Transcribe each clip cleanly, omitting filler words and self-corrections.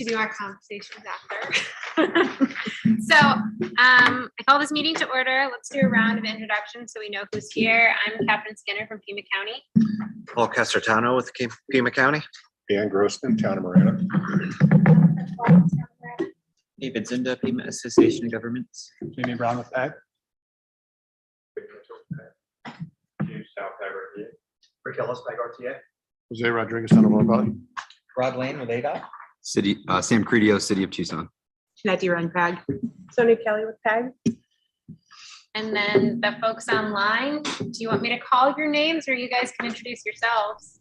to do our conversations after. So I call this meeting to order. Let's do a round of introductions so we know who's here. I'm Captain Skinner from Pima County. Paul Casertano with Pima County. Dan Grossman, Town of Marana. David Zinda, Pima Association of Governments. Jamie Brown with PAG. Rick Ellis, PAG RTA. Jose Rodriguez, Town of Oro Valley. Rod Lane with ADOT. Sam Credio, City of Tucson. Jeanette Run PAG. Sonia Kelly with PAG. And then the folks online, do you want me to call your names or you guys can introduce yourselves?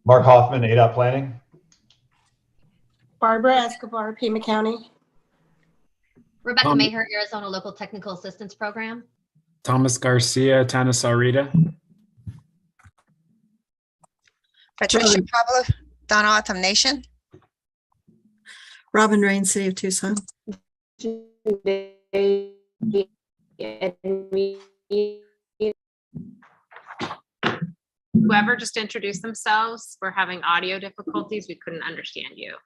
Mark Hoffman, ADOT Planning. Barbara Escobar, Pima County. Rebecca Maher, Arizona Local Technical Assistance Program. Thomas Garcia, Tanasarita. Patricia Pablo, Donna Autumn Nation. Robin Rain, City of Tucson. Whoever just introduced themselves, we're having audio difficulties. We couldn't understand you.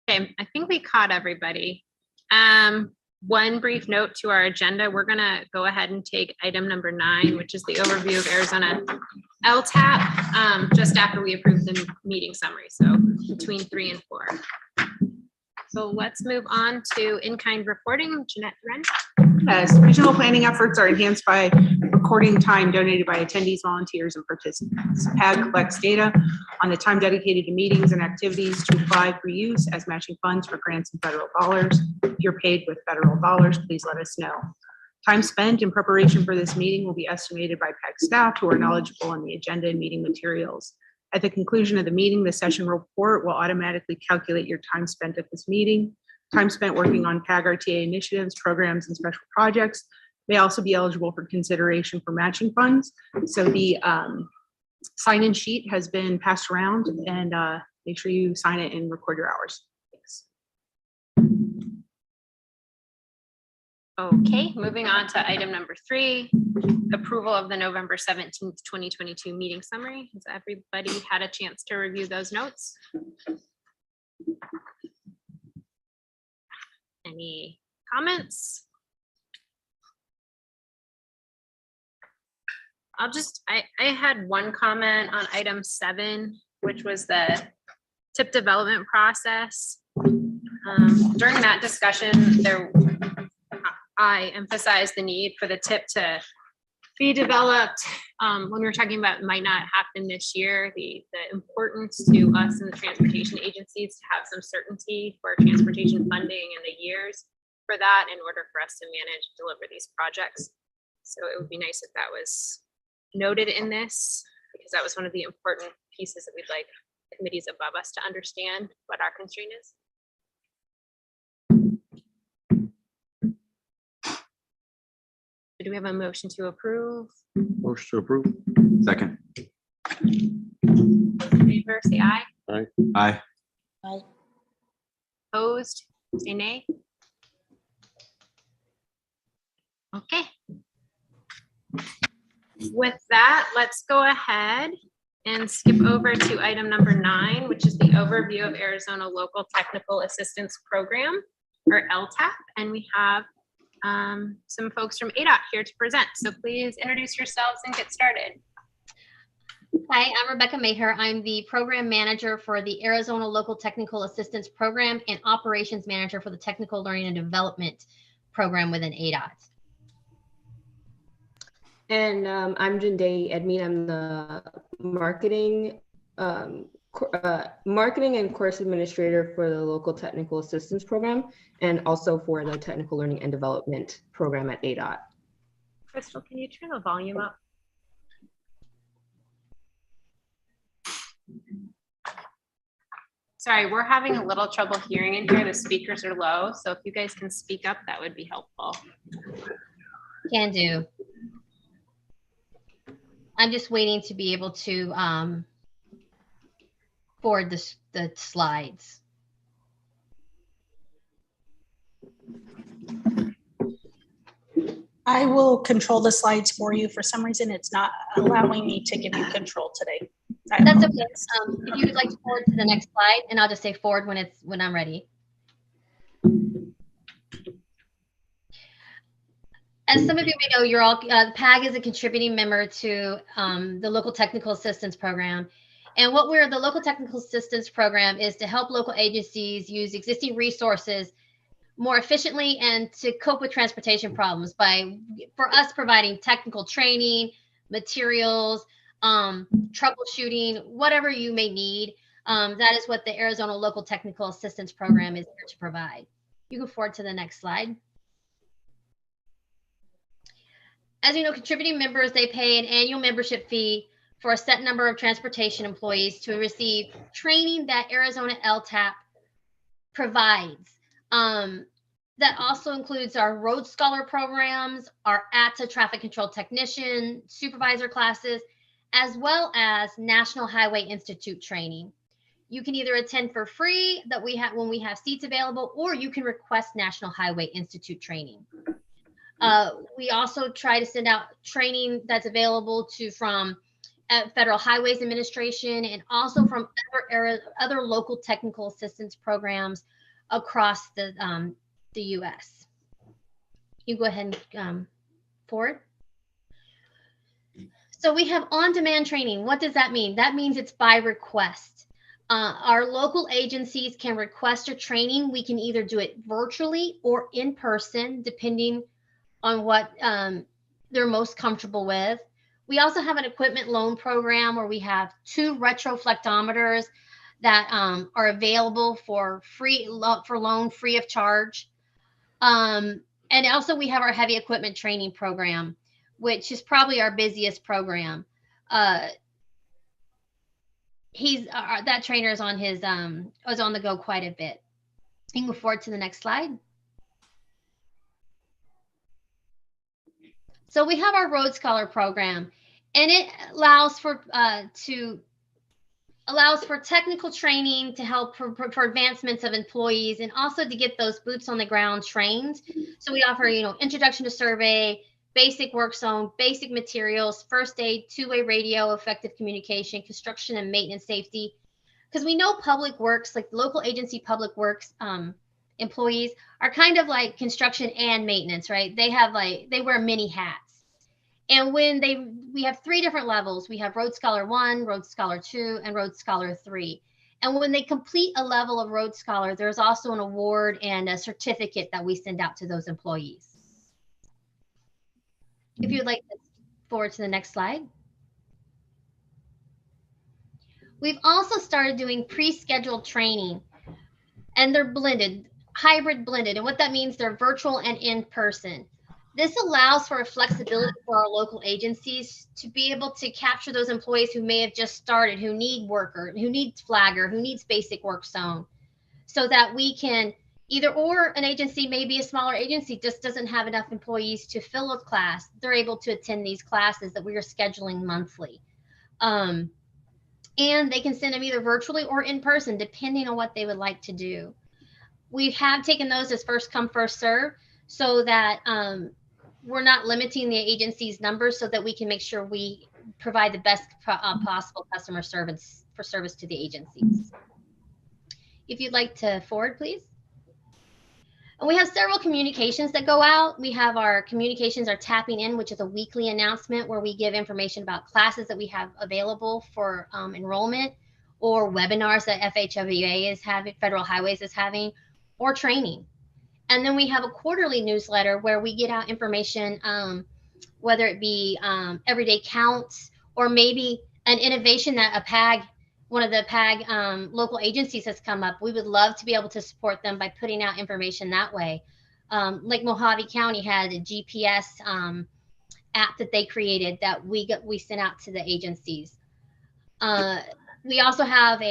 Okay, I think we caught everybody. One brief note to our agenda, we're gonna go ahead and take item number 9, which is the overview of Arizona LTAP, just after we approve the meeting summary, so between 3 and 4. So let's move on to in-kind reporting. Jeanette Wren. Yes, regional planning efforts are enhanced by recording time donated by attendees, volunteers, and participants. PAG collects data on the time dedicated to meetings and activities to apply for use as matching funds for grants and federal dollars. If you're paid with federal dollars, please let us know. Time spent in preparation for this meeting will be estimated by PAG staff who are knowledgeable on the agenda and meeting materials. At the conclusion of the meeting, the session report will automatically calculate your time spent at this meeting. Time spent working on PAG RTA initiatives, programs, and special projects may also be eligible for consideration for matching funds. So the sign-in sheet has been passed around, and make sure you sign it and record your hours. Thanks. Okay, moving on to item number 3, approval of the November 17th, 2022 meeting summary. Has everybody had a chance to review those notes? Any comments? I had one comment on item 7, which was the TIP development process. During that discussion, I emphasized the need for the TIP to be developed. When we were talking about it might not happen this year, the importance to us and the transportation agencies to have some certainty for transportation funding in the years for that in order for us to manage and deliver these projects. So it would be nice if that was noted in this, because that was one of the important pieces that we'd like committees above us to understand what our constraint is. Do we have a motion to approve? Motion to approve. Second. Those in favor, say aye. Aye. Opposed, say nay. Okay. With that, let's go ahead and skip over to item number 9, which is the overview of Arizona Local Technical Assistance Program, or LTAP. And we have some folks from ADOT here to present. So please introduce yourselves and get started. Hi, I'm Rebecca Maher. I'm the program manager for the Arizona Local Technical Assistance Program and operations manager for the Technical Learning and Development Program within ADOT. And I'm Jenday Edmead. I'm the marketing and course administrator for the Local Technical Assistance Program, and also for the Technical Learning and Development Program at ADOT. Crystal, can you turn the volume up? Sorry, we're having a little trouble hearing in here. The speakers are low, so if you guys can speak up, that would be helpful. Can do. I'm just waiting to be able to forward the slides. I will control the slides for you. For some reason, it's not allowing me to give you control today. I That's okay. apologize. If you would like to forward to the next slide, and I'll just say forward when I'm ready. As some of you may know, you're all PAG is a contributing member to the local technical assistance program. And what the local technical assistance program is to help local agencies use existing resources more efficiently and to cope with transportation problems for us providing technical training, materials, troubleshooting, whatever you may need. That is what the Arizona Local Technical Assistance Program is here to provide. You can forward to the next slide. As you know, contributing members, they pay an annual membership fee for a set number of transportation employees to receive training that Arizona LTAP provides. That also includes our Road Scholar programs, our ATA Traffic Control Technician, Supervisor classes, as well as National Highway Institute training. You can either attend for free that we have when we have seats available, or you can request National Highway Institute training. We also try to send out training that's available from Federal Highways Administration and also from other local technical assistance programs across the U.S. You go ahead and forward. So we have on-demand training. What does that mean? That means it's by request. Our local agencies can request a training. We can either do it virtually or in person, depending on what they're most comfortable with. We also have an equipment loan program where we have 2 retroflectometers that are available for loan free of charge. And also we have our heavy equipment training program, which is probably our busiest program. That trainer is on the go quite a bit. You can move forward to the next slide. So we have our Road Scholar program, and it allows for technical training to help for advancements of employees, and also to get those boots on the ground trained. So we offer, introduction to survey, basic work zone, basic materials, first aid, two-way radio, effective communication, construction and maintenance safety. Because we know public works, like local agency public works employees, are kind of like construction and maintenance, right? They wear many hats. And we have 3 different levels. We have Road Scholar 1, Road Scholar 2, and Road Scholar 3. And when they complete a level of Road Scholar, there's also an award and a certificate that we send out to those employees. If you'd like to forward to the next slide. We've also started doing pre-scheduled training, and they're hybrid blended. And what that means, they're virtual and in person. This allows for a flexibility for our local agencies to be able to capture those employees who may have just started, who need worker, who needs flagger, who needs basic work zone, so that we can or an agency, maybe a smaller agency, just doesn't have enough employees to fill a class. They're able to attend these classes that we are scheduling monthly. And they can send them either virtually or in person, depending on what they would like to do. We have taken those as first come, first serve, so that we're not limiting the agency's numbers, so that we can make sure we provide the best possible customer service to the agencies. If you'd like to forward, please. And we have several communications that go out. We have our communications, our Tapping In, which is a weekly announcement where we give information about classes that we have available for enrollment, or webinars that FHWA is having, Federal Highways is having, or training. And then we have a quarterly newsletter where we get out information, whether it be everyday counts, or maybe an innovation that one of the PAG local agencies has come up. We would love to be able to support them by putting out information that way. Like Mojave County had a GPS app that they created that we sent out to the agencies. We also have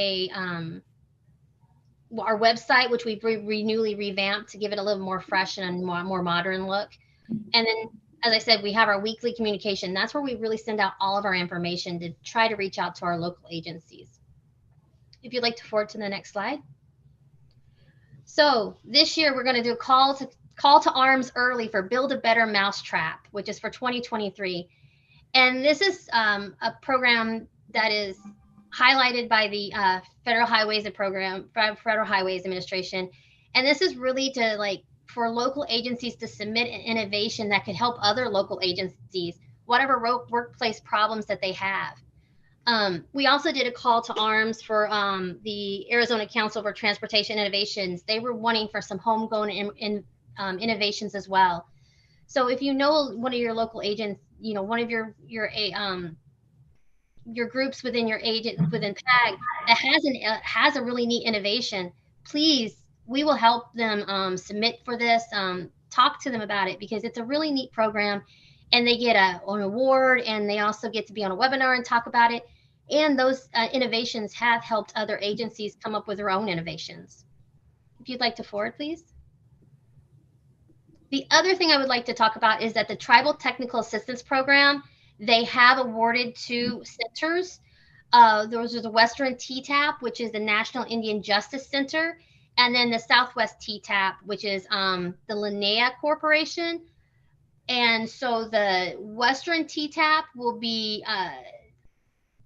our website, which we've newly revamped to give it a little more fresh and more modern look. And then, as I said, we have our weekly communication. That's where we really send out all of our information to try to reach out to our local agencies. If you'd like to forward to the next slide. So this year, we're going to do a call call to arms early for Build a Better Mousetrap, which is for 2023. And this is a program that is highlighted by the Federal Highways Administration. And this is really to like for local agencies to submit an innovation that could help other local agencies, whatever workplace problems that they have. We also did a call to arms for the Arizona Council for Transportation Innovations. They were wanting for some homegrown innovations as well. So if you know one of your local agents, you know, one of your groups within your within PAG that has a really neat innovation, please, we will help them submit for this. Talk to them about it because it's a really neat program, and they get an award, and they also get to be on a webinar and talk about it. And those innovations have helped other agencies come up with their own innovations. If you'd like to forward, please. The other thing I would like to talk about is that the Tribal Technical Assistance Program, they have awarded 2 centers. Those are the Western TTAP, which is the National Indian Justice Center, and then the Southwest TTAP, which is the Linnea Corporation. And so the Western TTAP will be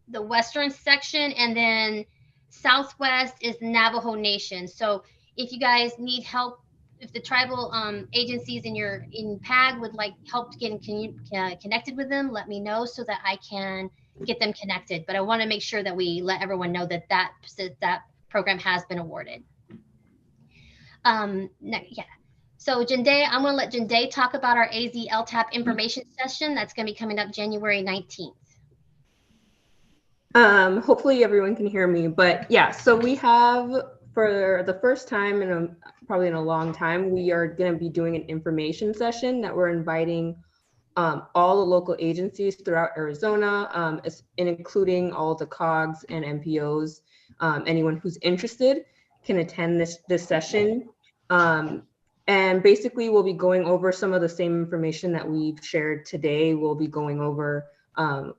the Western section, and then Southwest is Navajo Nation. So if you guys need help, if the tribal agencies in PAG would like help getting connected with them, let me know so that I can get them connected. But I want to make sure that we let everyone know that that program has been awarded. Yeah. So Jinde, I'm going to let Jinde talk about our AZ LTAP information session that's going to be coming up January 19th. Hopefully everyone can hear me, but yeah, so we have, for the first time probably in a long time, we are going to be doing an information session that we're inviting all the local agencies throughout Arizona, and including all the COGs and MPOs. Anyone who's interested can attend this session. And basically we'll be going over some of the same information that we've shared today. We'll be going over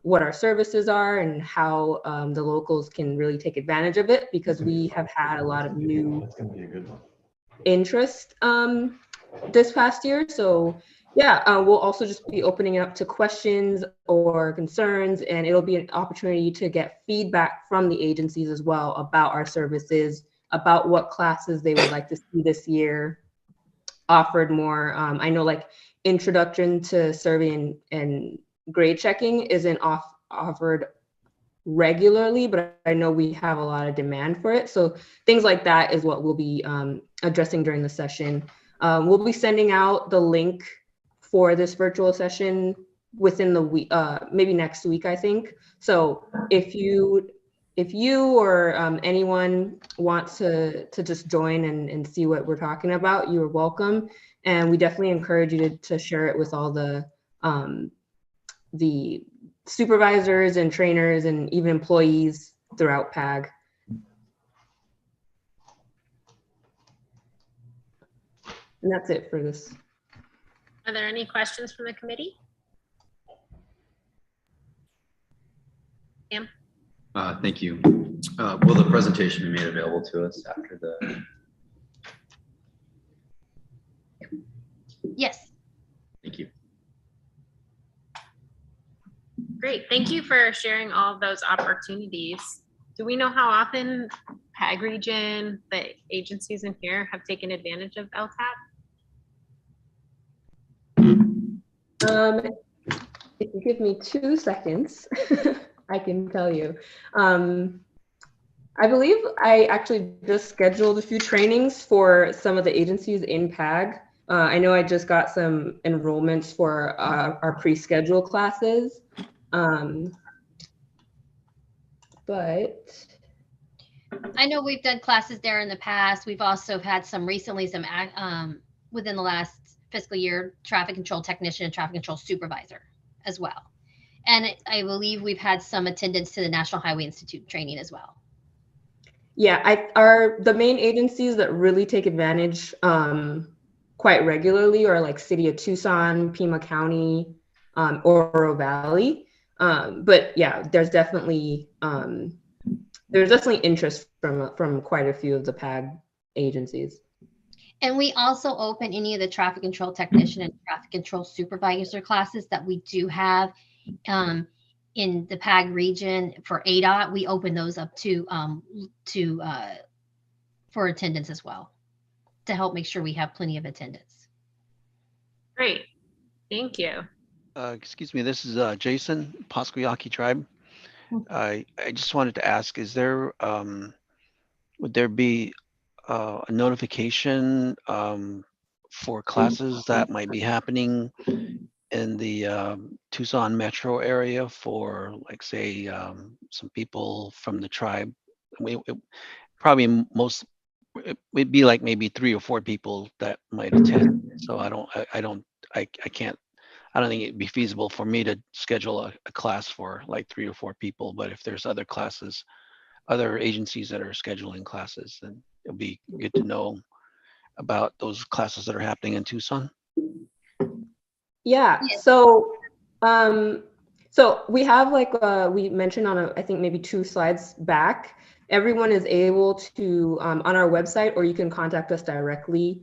what our services are and how the locals can really take advantage of it, because we have had a lot of new interest this past year. So yeah, we'll also just be opening it up to questions or concerns, and it'll be an opportunity to get feedback from the agencies as well about our services, about what classes they would like to see this year offered more. I know like introduction to survey and grade checking isn't offered regularly, but I know we have a lot of demand for it. So things like that is what we'll be addressing during the session. We'll be sending out the link for this virtual session within the week, maybe next week, I think. So if you or anyone wants to just join and see what we're talking about, you are welcome. And we definitely encourage you to share it with all the supervisors and trainers and even employees throughout PAG. And that's it for this. Are there any questions from the committee? Pam? Thank you. Will the presentation be made available to us after the? Yes. Thank you. Great. Thank you for sharing all of those opportunities. Do we know how often PAG region, the agencies in here, have taken advantage of LTAP? If you give me 2 seconds, I can tell you. I believe I actually just scheduled a few trainings for some of the agencies in PAG. I know I just got some enrollments for our pre-scheduled classes. But I know we've done classes there in the past. We've also had some recently, within the last fiscal year, traffic control technician and traffic control supervisor as well. And I believe we've had some attendance to the National Highway Institute training as well. Yeah, the main agencies that really take advantage quite regularly are like City of Tucson, Pima County, Oro Valley. But yeah, there's definitely interest from quite a few of the PAG agencies. And we also open any of the traffic control technician and traffic control supervisor classes that we do have in the PAG region for ADOT. We open those up for attendance as well, to help make sure we have plenty of attendance. Great. Thank you. Excuse me, this is Jason, Pasquayaki Tribe. I just wanted to ask, is there, would there be a notification for classes that might be happening in the Tucson metro area for, like, say, some people from the tribe? Probably it'd be like maybe 3 or 4 people that might attend. So I don't think it'd be feasible for me to schedule a class for like 3 or 4 people, but if there's other classes, other agencies that are scheduling classes, then it'll be good to know about those classes that are happening in Tucson. Yeah, so we have, like we mentioned on I think maybe 2 slides back, everyone is able to on our website, or you can contact us directly.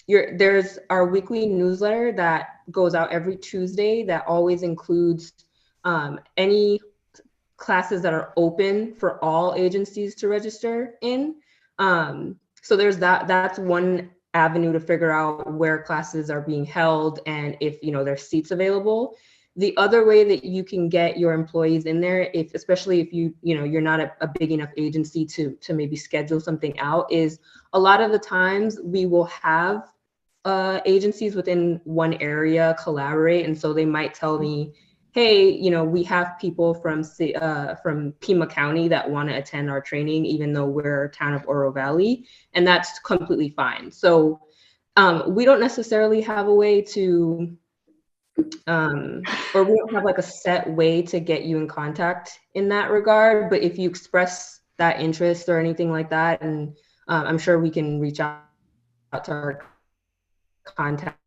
There's our weekly newsletter that goes out every Tuesday that always includes any classes that are open for all agencies to register in. So there's that's one avenue to figure out where classes are being held and if there's seats available. The other way that you can get your employees in there, especially if you're not a big enough agency to maybe schedule something out, is a lot of the times we will have agencies within one area collaborate, and so they might tell me, hey, we have people from Pima County that want to attend our training, even though we're a town of Oro Valley, and that's completely fine. So we don't necessarily have a way to or we don't have like a set way to get you in contact in that regard, but if you express that interest or anything like that, and I'm sure we can reach out to our contact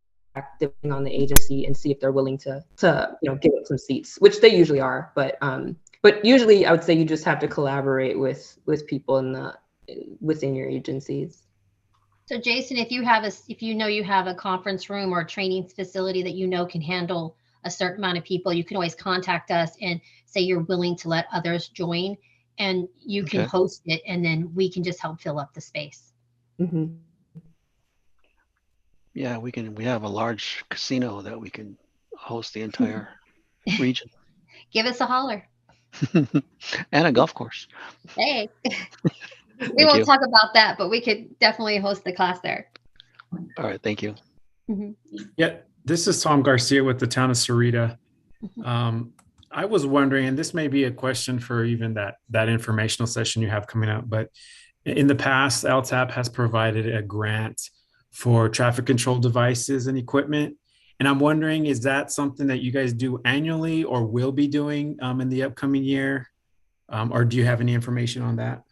depending on the agency and see if they're willing to give up some seats, which they usually are, but usually I would say you just have to collaborate with people within your agencies. So Jason, if you have a conference room or a training facility that can handle a certain amount of people, you can always contact us and say you're willing to let others join, and you can host it, and then we can just help fill up the space. Mm-hmm. Yeah, we have a large casino that we can host the entire region. Give us a holler. And a golf course. Hey. We won't talk about that, but we could definitely host the class there. All right, thank you. Mm-hmm. Yeah, this is Tom Garcia with the town of Sarita. I was wondering, and this may be a question for even that informational session you have coming up, but in the past, LTAP has provided a grant for traffic control devices and equipment. And I'm wondering, is that something that you guys do annually or will be doing in the upcoming year? Or do you have any information on that?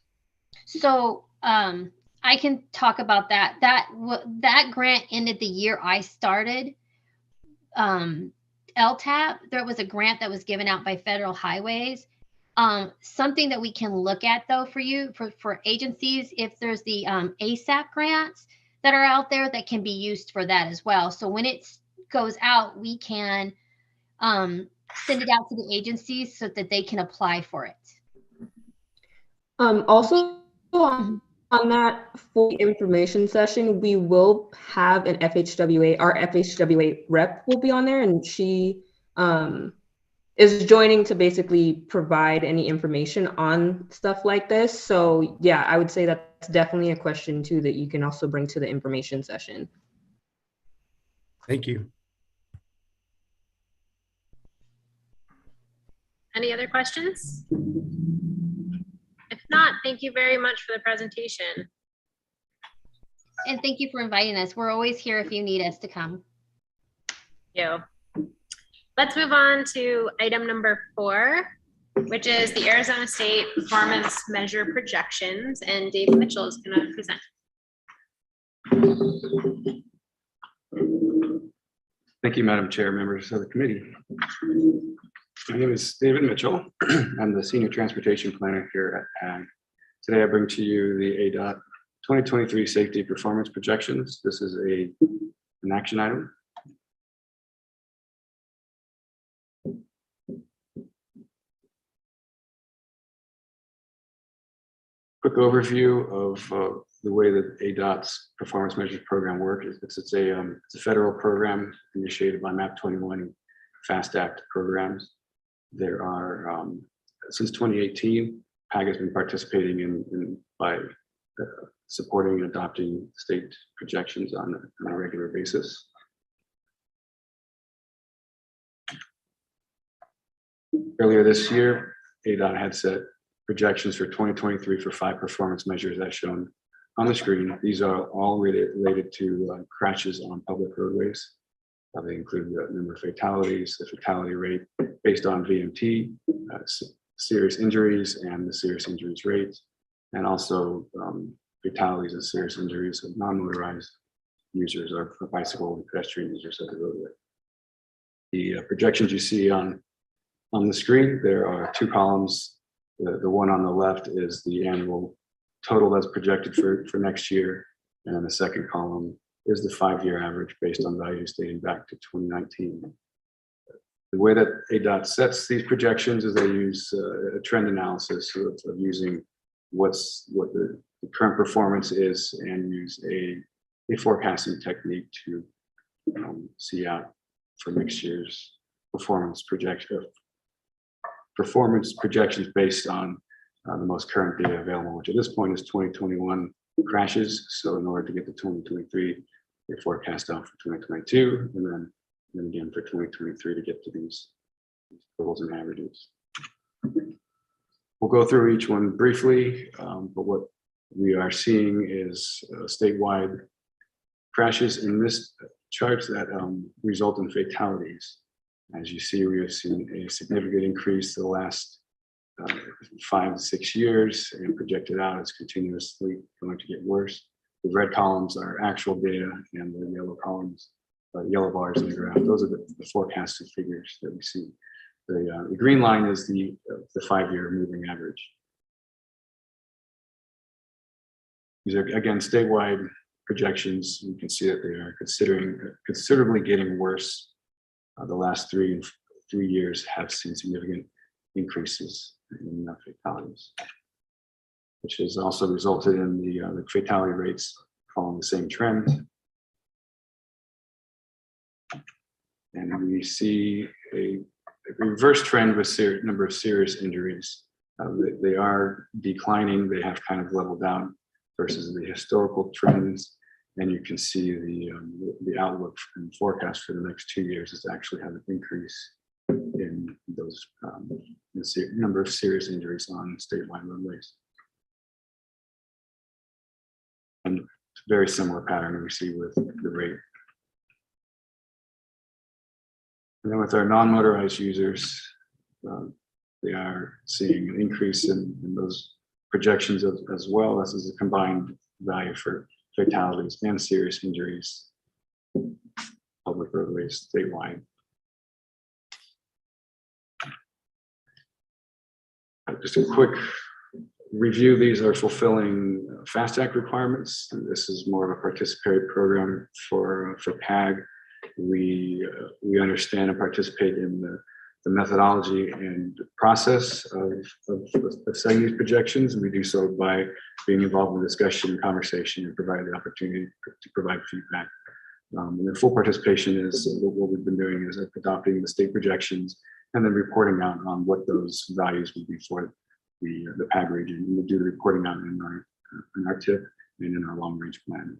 So I can talk about that. That grant ended the year I started. LTAP, there was a grant that was given out by Federal Highways. Something that we can look at though for agencies, if there's the ASAP grants that are out there that can be used for that as well. So when it goes out, we can send it out to the agencies so that they can apply for it. Also on that full information session, we will have an FHWA, our FHWA rep will be on there, and she is joining to basically provide any information on stuff like this. So yeah, I would say that's definitely a question too that you can also bring to the information session. Thank you. Any other questions? If not, thank you very much for the presentation. And thank you for inviting us. We're always here if you need us to come. Thank you. Let's move on to item number 4, which is the Arizona State Performance Measure Projections, and Dave Mitchell is going to present. Thank you, Madam Chair, members of the committee. My name is David Mitchell. I'm the Senior Transportation Planner here at PAG. Today I bring to you the ADOT 2023 safety performance projections. This is an action item. Quick overview of the way that ADOT's performance measures program works. It's a federal program initiated by MAP 21 and FAST Act programs. There are, since 2018, PAG has been participating by supporting and adopting state projections on a regular basis. Earlier this year, ADOT had set projections for 2023 for 5 performance measures as shown on the screen. These are all related to crashes on public roadways. They include the number of fatalities, the fatality rate based on VMT, serious injuries and the serious injuries rate, and also fatalities and serious injuries of non-motorized users or bicycle and pedestrian users of the roadway. The projections you see on the screen, there are 2 columns. The one on the left is the annual total that's projected for next year. And then the second column is the 5-year average based on values dating back to 2019. The way that ADOT sets these projections is they use a trend analysis of using what the current performance is and use a forecasting technique to see out for next year's performance projections based on the most current data available, which at this point is 2021 crashes. So in order to get to 2023, they forecast out for 2022, and then again for 2023 to get to these totals and averages. We'll go through each one briefly, but what we are seeing is statewide crashes in this chart that result in fatalities. As you see, we have seen a significant increase the last 5 to 6 years, and projected out it's continuously going to get worse. The red columns are actual data, and the yellow columns, yellow bars in the graph, those are the forecasted figures that we see. The green line is the 5-year moving average. These are again statewide projections. You can see that they are considerably getting worse. The last 3 years have seen significant increases in fatalities, which has also resulted in the fatality rates following the same trend. And we see a reverse trend with number of serious injuries. They are declining. They have kind of leveled out versus the historical trends. And you can see the outlook and forecast for the next 2 years is actually have an increase in those number of serious injuries on statewide roadways. And very similar pattern we see with the rate. And then with our non-motorized users, they are seeing an increase in those projections as well. This is a combined value for fatalities and serious injuries, public roadways statewide. Just a quick review. These are fulfilling FAST Act requirements. And this is more of a participatory program for PAG. We understand and participate in the methodology and process of setting these projections. And we do so by being involved in discussion and conversation and provide the opportunity to provide feedback. And the full participation is what we've been doing is adopting the state projections and then reporting out on what those values would be for the PAG region. And we'll do the reporting out in our TIP and in our long range plan.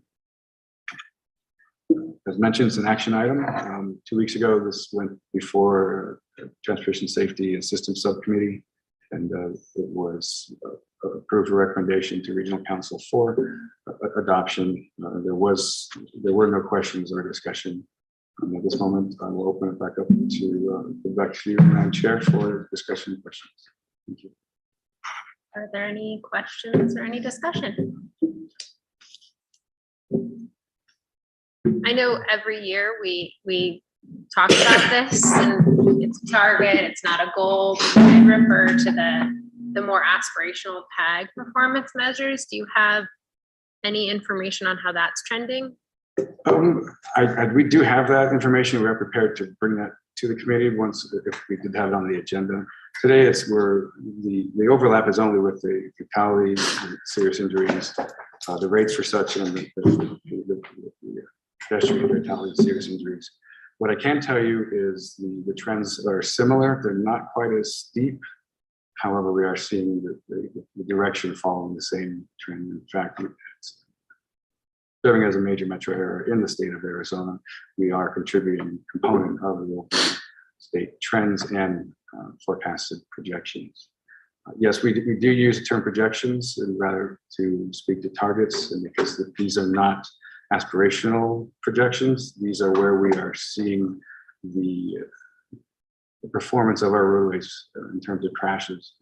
As mentioned, it's an action item. 2 weeks ago, this went before Transportation Safety and Systems Subcommittee, and it was approved a recommendation to Regional Council for adoption. There were no questions or discussion. At this moment, I will open it back up to you, Madam Chair, for discussion and questions. Thank you. Are there any questions or any discussion? I know every year we talk about this, and it's a target, it's not a goal. I refer to the more aspirational PAG performance measures. Do you have any information on how that's trending? We do have that information. We're prepared to bring that to the committee once, if we did have it on the agenda. Today, it's where the overlap is only with the fatalities, and serious injuries, the rates for such, and the pedestrian fatalities, serious injuries. What I can tell you is the trends are similar. They're not quite as steep. However, we are seeing the direction following the same trend. In fact, it's serving as a major metro area in the state of Arizona, we are contributing component of the local state trends and forecasted projections. Yes, we do use the term projections and rather to speak to targets, and because these are not aspirational projections, these are where we are seeing the performance of our roadways in terms of crashes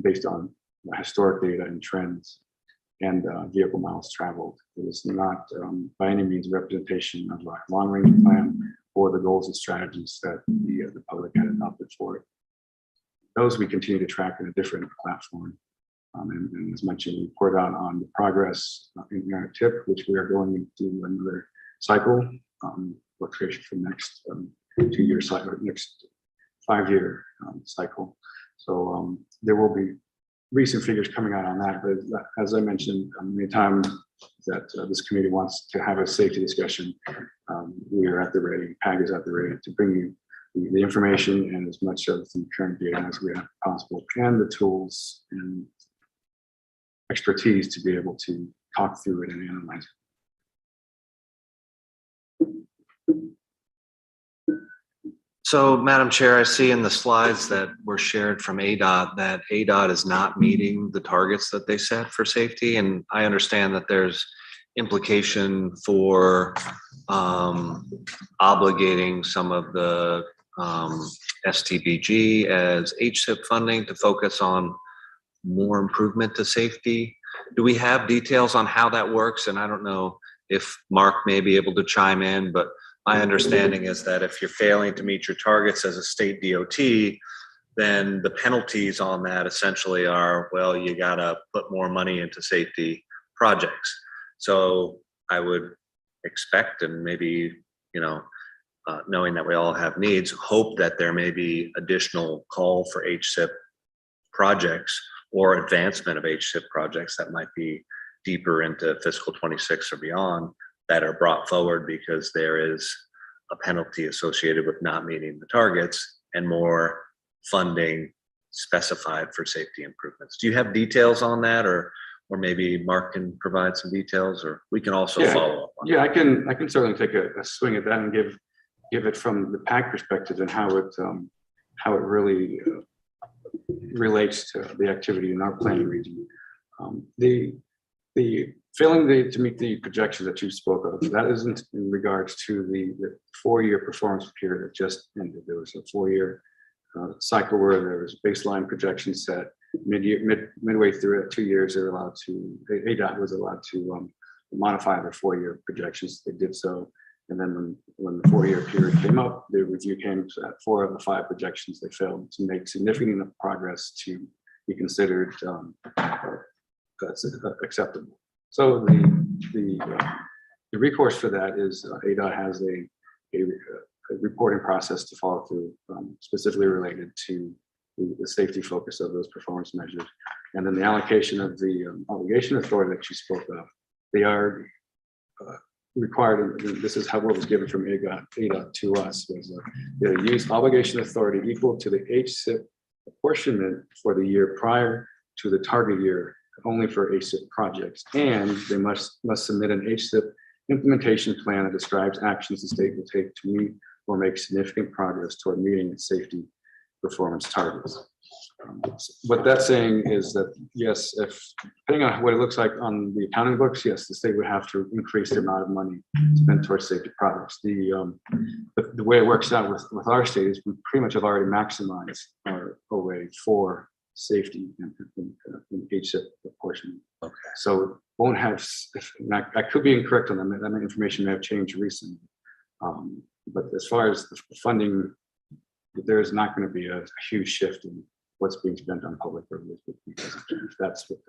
based on historic data and trends and vehicle miles traveled. It is not by any means a representation of a long-range plan or the goals and strategies that the public had adopted for it. Those we continue to track in a different platform. And as mentioned, we report out on the progress in our TIP, which we are going into another cycle, creation for next 2-year cycle, next 5-year cycle. So there will be recent figures coming out on that, but as I mentioned many times that this committee wants to have a safety discussion, we are at the ready, PAG is at the ready to bring you the information and as much of the current data as we have possible, and the tools and expertise to be able to talk through it and analyze it. So, Madam Chair, I see in the slides that were shared from ADOT that ADOT is not meeting the targets that they set for safety. And I understand that there's implication for obligating some of the STBG as HSIP funding to focus on more improvement to safety. Do we have details on how that works? And I don't know if Mark may be able to chime in, but my understanding is that if you're failing to meet your targets as a state DOT, then the penalties on that essentially are, well, you gotta put more money into safety projects. So I would expect, and maybe, knowing that we all have needs, hope that there may be additional call for HSIP projects or advancement of HSIP projects that might be deeper into fiscal 26 or beyond, that are brought forward because there is a penalty associated with not meeting the targets and more funding specified for safety improvements. Do you have details on that, or maybe Mark can provide some details, or we can also follow up on that? I can certainly take a swing at that and give it from the PAC perspective and how it really relates to the activity in our planning region. The failing to meet the projection that you spoke of, that isn't in regards to the 4-year performance period that just ended. There was a 4-year cycle where there was baseline projections set midway through it. 2 years, they're allowed to, ADOT was allowed to modify their 4-year projections. They did so. And then when the 4-year period came up, the review came at 4 of the 5 projections they failed to make significant enough progress to be considered that's acceptable. So the recourse for that is ADOT has a reporting process to follow through, specifically related to the safety focus of those performance measures. And then the allocation of the obligation authority that you spoke of, they are required, and this is what was given from ADOT to us, was they use obligation authority equal to the HSIP apportionment for the year prior to the target year, only for HSIP projects, and they must submit an HSIP implementation plan that describes actions the state will take to meet or make significant progress toward meeting its safety performance targets. What that's saying is that, yes, depending on what it looks like on the accounting books, yes, the state would have to increase the amount of money spent towards safety projects. But the way it works out with our state is we pretty much have already maximized our OA for safety and HSIP portion. Okay. So won't have, I could be incorrect on that. That information may have changed recently. But as far as the funding, there is not going to be a huge shift in what's being spent on public roads because of change. That's what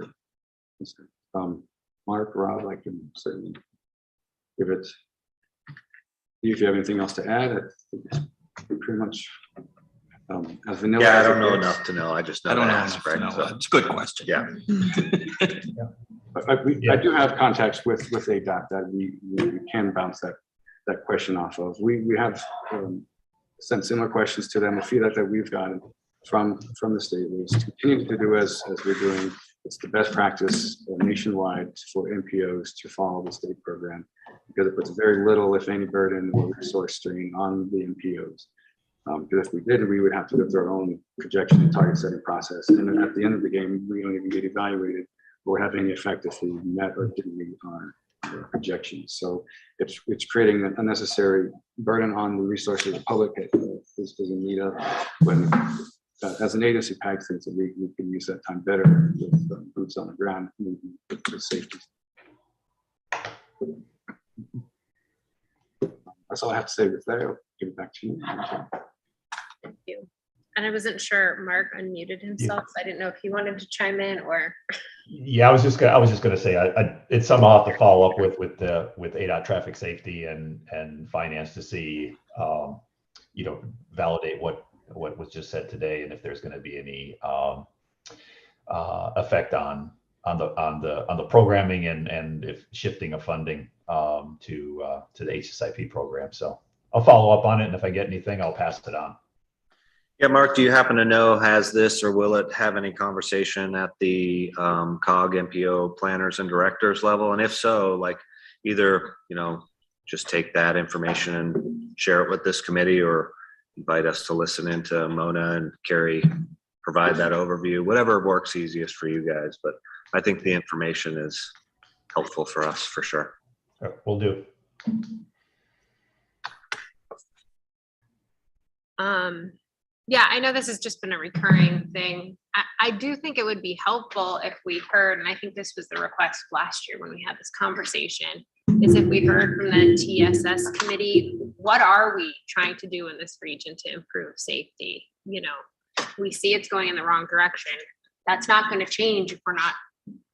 Mark, Rob, I can certainly give it. If you have anything else to add, it's pretty much as vanilla. Yeah, I as it don't know gets. enough to know. I just know I don't to know ask, enough to right? know. So, It's a good question. yeah. I do have contacts with ADOT that we can bounce that question off of. We have sent similar questions to them. The feedback that we've gotten from the state was to continue to do as we're doing. It's the best practice nationwide for MPOs to follow the state program because it puts very little, if any, burden or resource strain on the MPOs. Because if we did, we would have to go through our own projection and target setting process. And then at the end of the game, we don't even get evaluated or have any effect if we met or didn't meet our projections. So it's creating an unnecessary burden on the resources the public is in need of. When as an agency, PAG thinks that we can use that time better with boots on the ground with safety. That's all I have to say with that. I'll give it back to you. Thank you. And I wasn't sure Mark unmuted himself, so I didn't know if he wanted to chime in or. Yeah, I was just gonna say it's something I'll have to follow up with ADOT traffic safety and finance to see, validate what was just said today and if there's going to be any effect on the programming and if shifting of funding to the HSIP program. So I'll follow up on it, and if I get anything, I'll pass it on. Yeah, Mark, do you happen to know, has this or will it have any conversation at the COG MPO planners and directors level? And if so, like either, just take that information and share it with this committee or invite us to listen into Mona and Carrie, provide that overview, whatever works easiest for you guys. But I think the information is helpful for us for sure. We'll do. Yeah, I know this has just been a recurring thing. I do think it would be helpful if we heard, and I think this was the request last year when we had this conversation, is if we heard from the TSS committee, what are we trying to do in this region to improve safety? We see it's going in the wrong direction. That's not going to change if we're not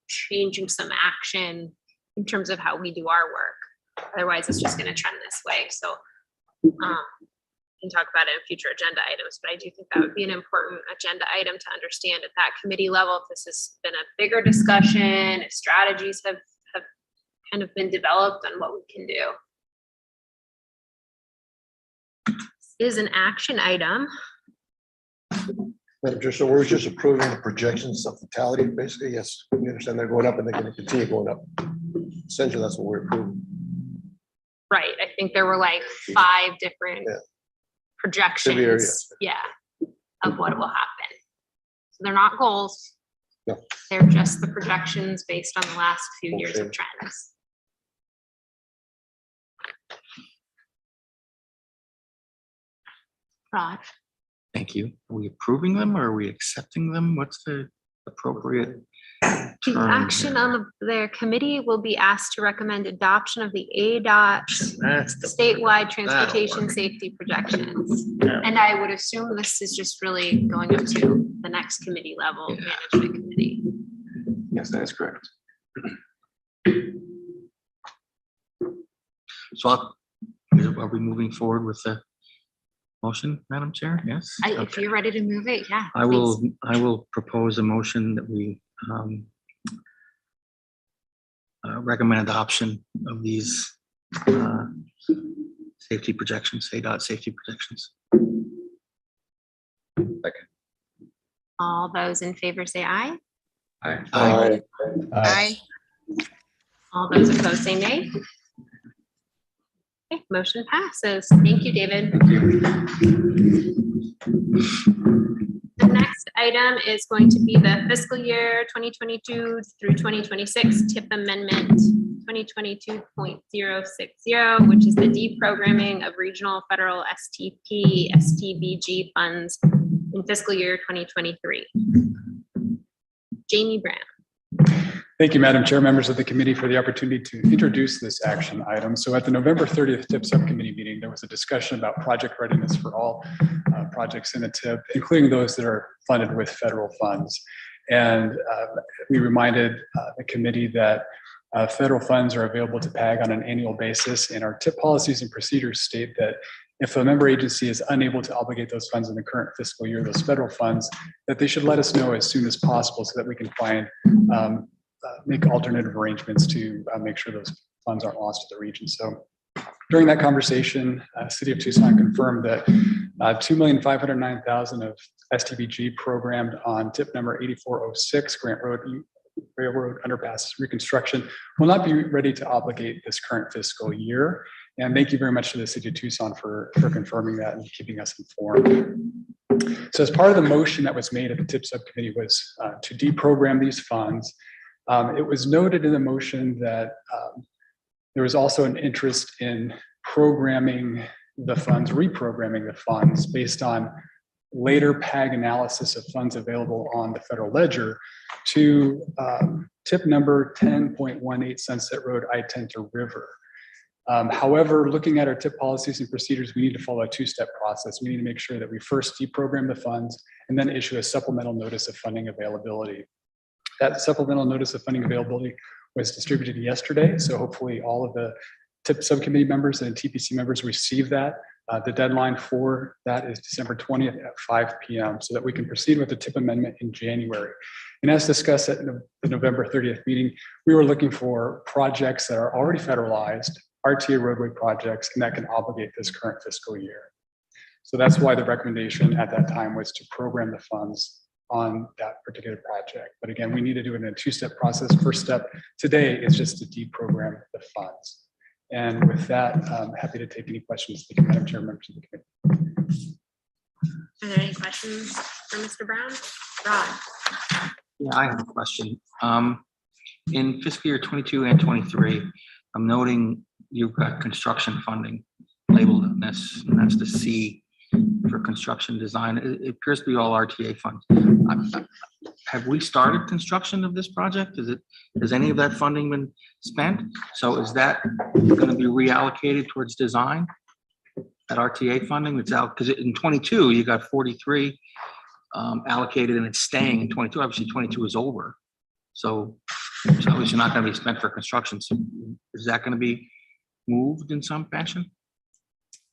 changing some action in terms of how we do our work. Otherwise, it's just going to trend this way. So, we can talk about it in future agenda items, but I do think that would be an important agenda item to understand at that committee level. If this has been a bigger discussion, if strategies have kind of been developed on what we can do. This is an action item. Madam Chair, so we're just approving the projections of fatality, basically. Yes, we understand they're going up and they're going to continue going up. Essentially, that's what we're approving. Right. I think there were like 5 different projections, of what will happen. So they're not goals. No. They're just the projections based on the last few years of trends. Rod? Thank you. Are we approving them or are we accepting them? What's the appropriate The term action here? on their committee will be asked to recommend adoption of the ADOT That's the statewide transportation safety projections. Yeah. And I would assume this is just really going up to the next committee level, management committee. Yes, that is correct. So are we moving forward with the motion, Madam Chair? Yes? If you're ready to move it, yeah. I will propose a motion that we recommend adoption of these safety projections, ADOT safety projections. Second. All those in favor say aye. Aye. Aye. Aye. All those opposed say nay. Okay, motion passes. Thank you, David. The next item is going to be the fiscal year 2022 through 2026 TIP Amendment 2022.060, which is the deprogramming of regional federal STP, STBG funds in fiscal year 2023. Jamie Brown. Thank you, Madam Chair, members of the committee, for the opportunity to introduce this action item. So at the November 30th TIP subcommittee meeting, there was a discussion about project readiness for all projects in a TIP, including those that are funded with federal funds. And we reminded the committee that Federal funds are available to PAG on an annual basis, and our TIP policies and procedures state that if a member agency is unable to obligate those funds in the current fiscal year, those federal funds, that they should let us know as soon as possible so that we can make alternative arrangements to make sure those funds aren't lost to the region. So during that conversation, City of Tucson confirmed that $2,509,000 of STBG programmed on tip number 8406 Grant Road Railroad Underpass reconstruction will not be ready to obligate this current fiscal year. And thank you very much to the City of Tucson for confirming that and keeping us informed. So as part of the motion that was made at the TIP subcommittee was to deprogram these funds. It was noted in the motion that there was also an interest in programming the funds, reprogramming the funds based on later PAG analysis of funds available on the federal ledger to tip number 10.18 Sunset Road I-10 to River. However, looking at our TIP policies and procedures, we need to follow a two-step process. We need to make sure that we first deprogram the funds and then issue a supplemental notice of funding availability. That supplemental notice of funding availability was distributed yesterday, so hopefully all of the TIP subcommittee members and TPC members received that. The deadline for that is December 20th at 5 p.m. so that we can proceed with the TIP amendment in January. And as discussed at the November 30th meeting, we were looking for projects that are already federalized, RTA roadway projects, and that can obligate this current fiscal year. So that's why the recommendation at that time was to program the funds on that particular project. But again, we need to do it in a two-step process. First step today is just to deprogram the funds. And with that, I'm happy to take any questions. Thank you, Madam Chair, members of the committee. Are there any questions for Mr. Brown? Rod? Yeah, I have a question. In fiscal year 22 and 23, I'm noting you've got construction funding labeled in this, and that's the C for construction design. It appears to be all RTA funds. Have we started construction of this project? Has any of that funding been spent? So is that going to be reallocated towards design? That RTA funding that's out, because in 22 you got 43 allocated and it's staying in 22. Obviously 22 is over, so it's obviously not going to be spent for construction. So is that going to be moved in some fashion?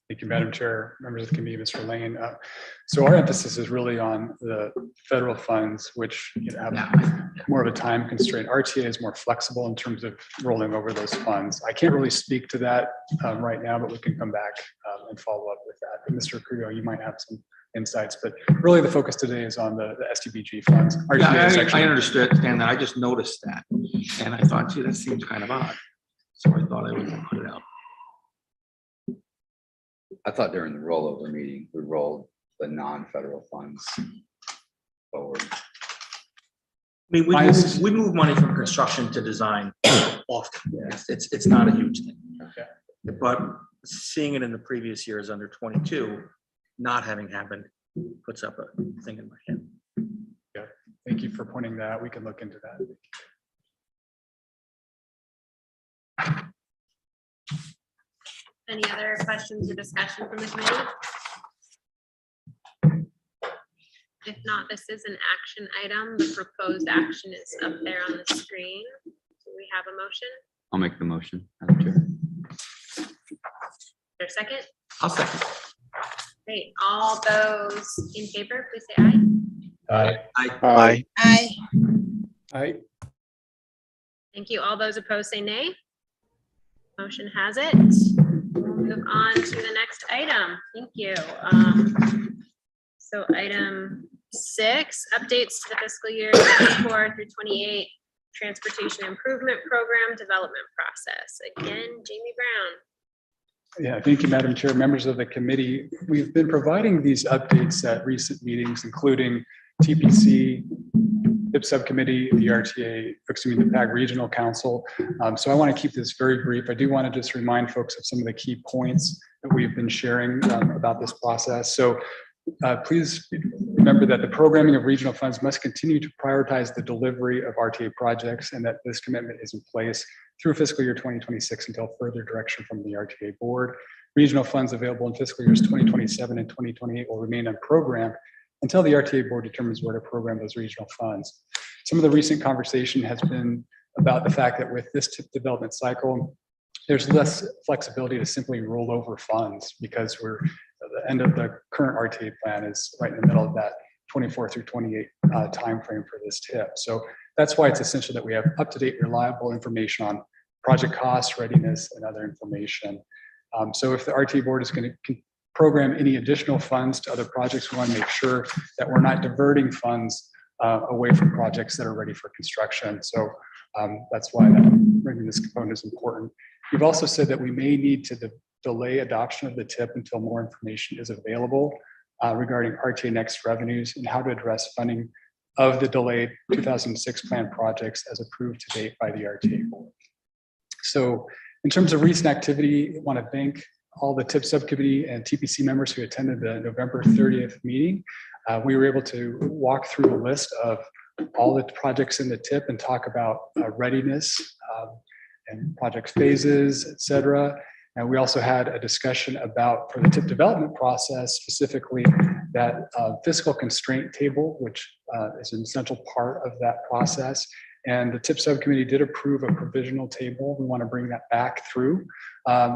Thank you, Madam Chair, members of the committee, Mr. Lane. So our emphasis is really on the federal funds, which have more of a time constraint. RTA is more flexible in terms of rolling over those funds. I can't really speak to that right now, but we can come back and follow up with that. And Mr. Carrillo, you might have some insights, but really the focus today is on the STBG funds. Yeah, I understand that. I just noticed that, and I thought, gee, that seems kind of odd. So I thought I would put it out. I thought during the rollover meeting, we rolled the non-federal funds forward. I mean, we move money from construction to design often. Yeah. It's not a huge thing. Okay. But seeing it in the previous years under 22, not having happened, puts up a thing in my head. Yeah, thank you for pointing that out. We can look into that. Any other questions or discussion from the committee? If not, this is an action item. The proposed action is up there on the screen. Do we have a motion? I'll make the motion, Madam Chair. Is there a second? I'll second. Great. All those in favor, please say aye. Aye. Aye. Aye. Thank you. All those opposed say nay. Motion has it. We'll move on to the next item. Thank you. So item 6, updates to the fiscal year 24 through 28 Transportation Improvement Program Development Process. Again, Jamie Brown. Yeah, thank you, Madam Chair, members of the committee. We've been providing these updates at recent meetings, including TPC, TIP subcommittee, the RTA, the PAG Regional Council. So I want to keep this very brief. I do want to just remind folks of some of the key points that we've been sharing about this process. So please remember that the programming of regional funds must continue to prioritize the delivery of RTA projects, and that this commitment is in place through fiscal year 2026 until further direction from the RTA board. Regional funds available in fiscal years 2027 and 2028 will remain unprogrammed until the RTA board determines where to program those regional funds. Some of the recent conversation has been about the fact that with this TIP development cycle, there's less flexibility to simply roll over funds because we're the end of the current RTA plan is right in the middle of that 24 through 28 timeframe for this TIP. So that's why it's essential that we have up-to-date, reliable information on project costs, readiness, and other information. So if the RTA board is going to program any additional funds to other projects, we want to make sure that we're not diverting funds away from projects that are ready for construction. So that's why that readiness component is important. We've also said that we may need to delay adoption of the TIP until more information is available regarding RTA Next revenues and how to address funding of the delayed 2006 plan projects as approved to date by the RTA board. So in terms of recent activity, I want to thank all the TIP subcommittee and TPC members who attended the November 30th meeting. We were able to walk through a list of all the projects in the TIP and talk about readiness and project phases, et cetera. And we also had a discussion about, for the TIP development process, specifically that fiscal constraint table, which is an essential part of that process. And the TIP subcommittee did approve a provisional table. We want to bring that back through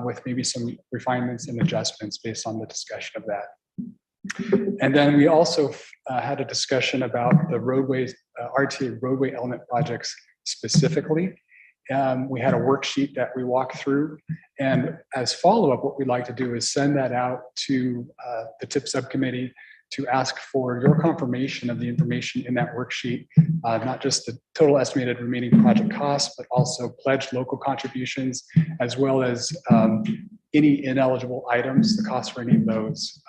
with maybe some refinements and adjustments based on the discussion of that. And then we also had a discussion about the roadways, RTA roadway element projects specifically. We had a worksheet that we walked through, and as follow-up, what we'd like to do is send that out to the TIP subcommittee to ask for your confirmation of the information in that worksheet, not just the total estimated remaining project costs, but also pledged local contributions, as well as any ineligible items, the cost for any of those,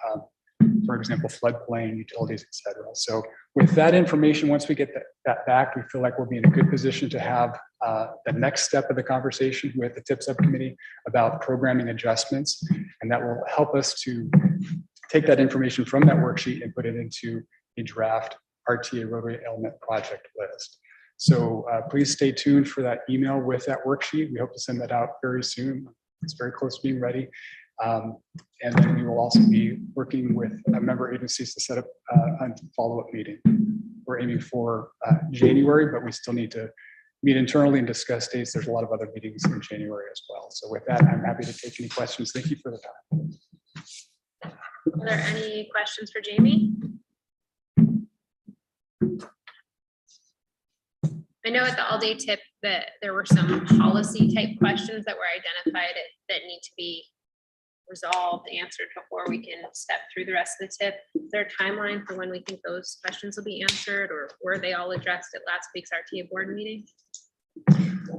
for example, floodplain, utilities, et cetera. So with that information, once we get that back, we feel like we'll be in a good position to have the next step of the conversation with the TIP subcommittee about programming adjustments. And that will help us to take that information from that worksheet and put it into a draft RTA roadway element project list. So please stay tuned for that email with that worksheet. We hope to send that out very soon. It's very close to being ready. And then we will also be working with member agencies to set up a follow-up meeting. We're aiming for January, but we still need to meet internally and discuss dates. There's a lot of other meetings in January as well. So with that, I'm happy to take any questions. Thank you for the time. Are there any questions for Jamie? I know at the all-day tip that there were some policy type questions that were identified that need to be resolved, answered before we can step through the rest of the tip. Is there a timeline for when we think those questions will be answered, or were they all addressed at last week's RTA board meeting?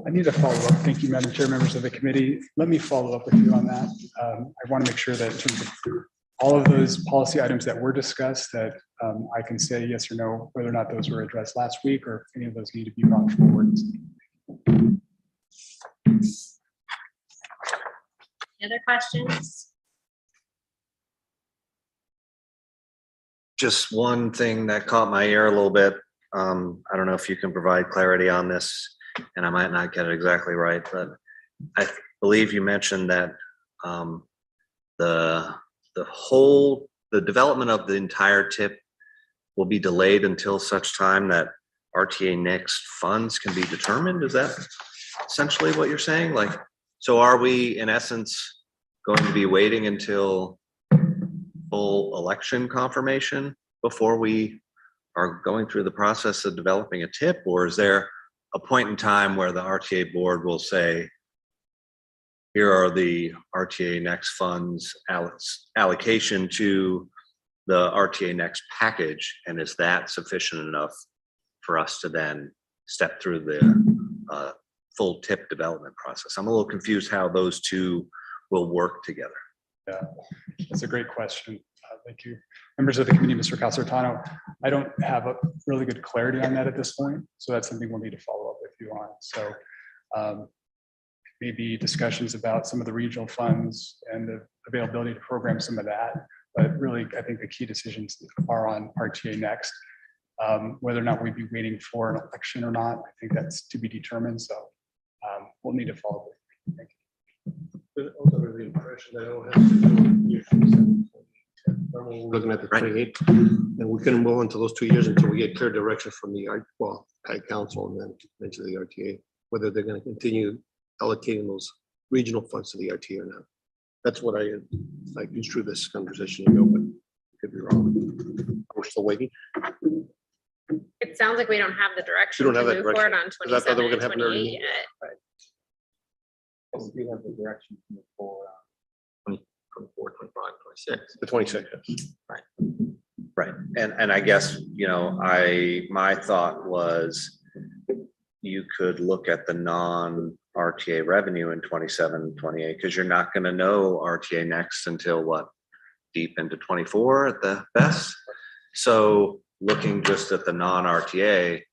I need to follow up. Thank you, Madam Chair, members of the committee. Let me follow up with you on that. I want to make sure that in terms of all of those policy items that were discussed, that I can say yes or no, whether or not those were addressed last week or if any of those need to be brought forward. Any other questions? Just one thing that caught my ear a little bit. I don't know if you can provide clarity on this, and I might not get it exactly right, but I believe you mentioned that the development of the entire TIP will be delayed until such time that RTA Next funds can be determined. Is that essentially what you're saying? Like, so are we in essence going to be waiting until full election confirmation before we are going through the process of developing a TIP? Or is there a point in time where the RTA board will say, here are the RTA Next funds allocation to the RTA Next package, and is that sufficient enough for us to then step through the full TIP development process? I'm a little confused how those two will work together. Yeah, that's a great question. Thank you. Members of the committee, Mr. Casertano, I don't have a really good clarity on that at this point, so that's something we'll need to follow up with you on. So maybe discussions about some of the regional funds and the availability to program some of that, but really I think the key decisions are on RTA Next. Whether or not we'd be waiting for an election or not, I think that's to be determined, so we'll need to follow up with you. Thank you. But also the impression that it will have to do we're looking at the 28th, and we couldn't move into those 2 years until we get clear direction from the Ag Council and then eventually the RTA. whether they're gonna continue allocating those regional funds to the RTA or not. That's what I construe this conversation to go, but could be wrong. We're still waiting. It sounds like we don't have the direction don't to have that move forward direction, on 'cause I thought they 27 were and gonna have it already 28 yet. We do have the direction to move forward on 24, 25, 26. The 26th. Right. And I guess, my thought was you could look at the non-RTA revenue in 27, 28, because you're not going to know RTA next until what? Deep into 24 at the best. So looking just at the non-RTA,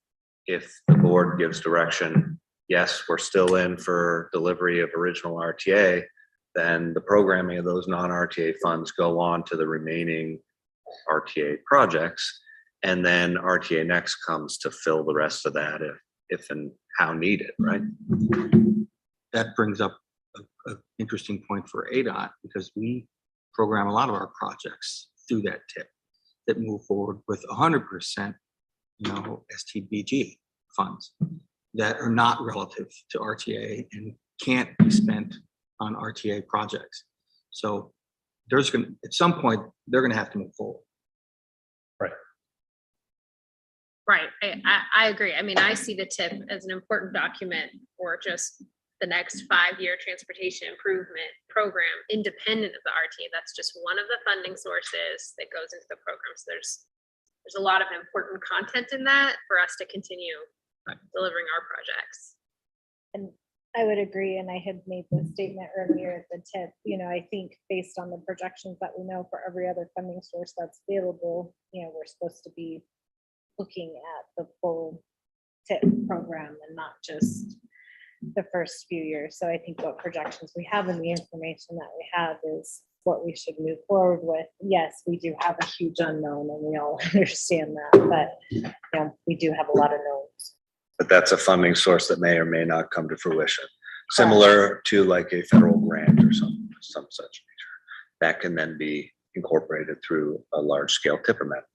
if the board gives direction, yes, we're still in for delivery of original RTA, then the programming of those non-RTA funds go on to the remaining RTA projects. And then RTA Next comes to fill the rest of that if and how needed, right? That brings up an interesting point for ADOT, because we program a lot of our projects through that tip that move forward with 100%, STBG funds that are not relative to RTA and can't be spent on RTA projects. So at some point, they're going to have to move forward. Right. I agree. I mean, I see the TIP as an important document for just the next 5-year transportation improvement program, independent of the RTA. That's just one of the funding sources that goes into the program. So there's a lot of important content in that for us to continue delivering our projects. And I would agree. And I had made the statement earlier at the tip, I think based on the projections that we know for every other funding source that's available, we're supposed to be looking at the full TIP program and not just the first few years. So I think what projections we have and the information that we have is what we should move forward with. Yes, we do have a huge unknown and we all understand that, but we do have a lot of knowns. But that's a funding source that may or may not come to fruition, similar to like a federal grant or some such nature. That can then be incorporated through a large scale TIP amendment.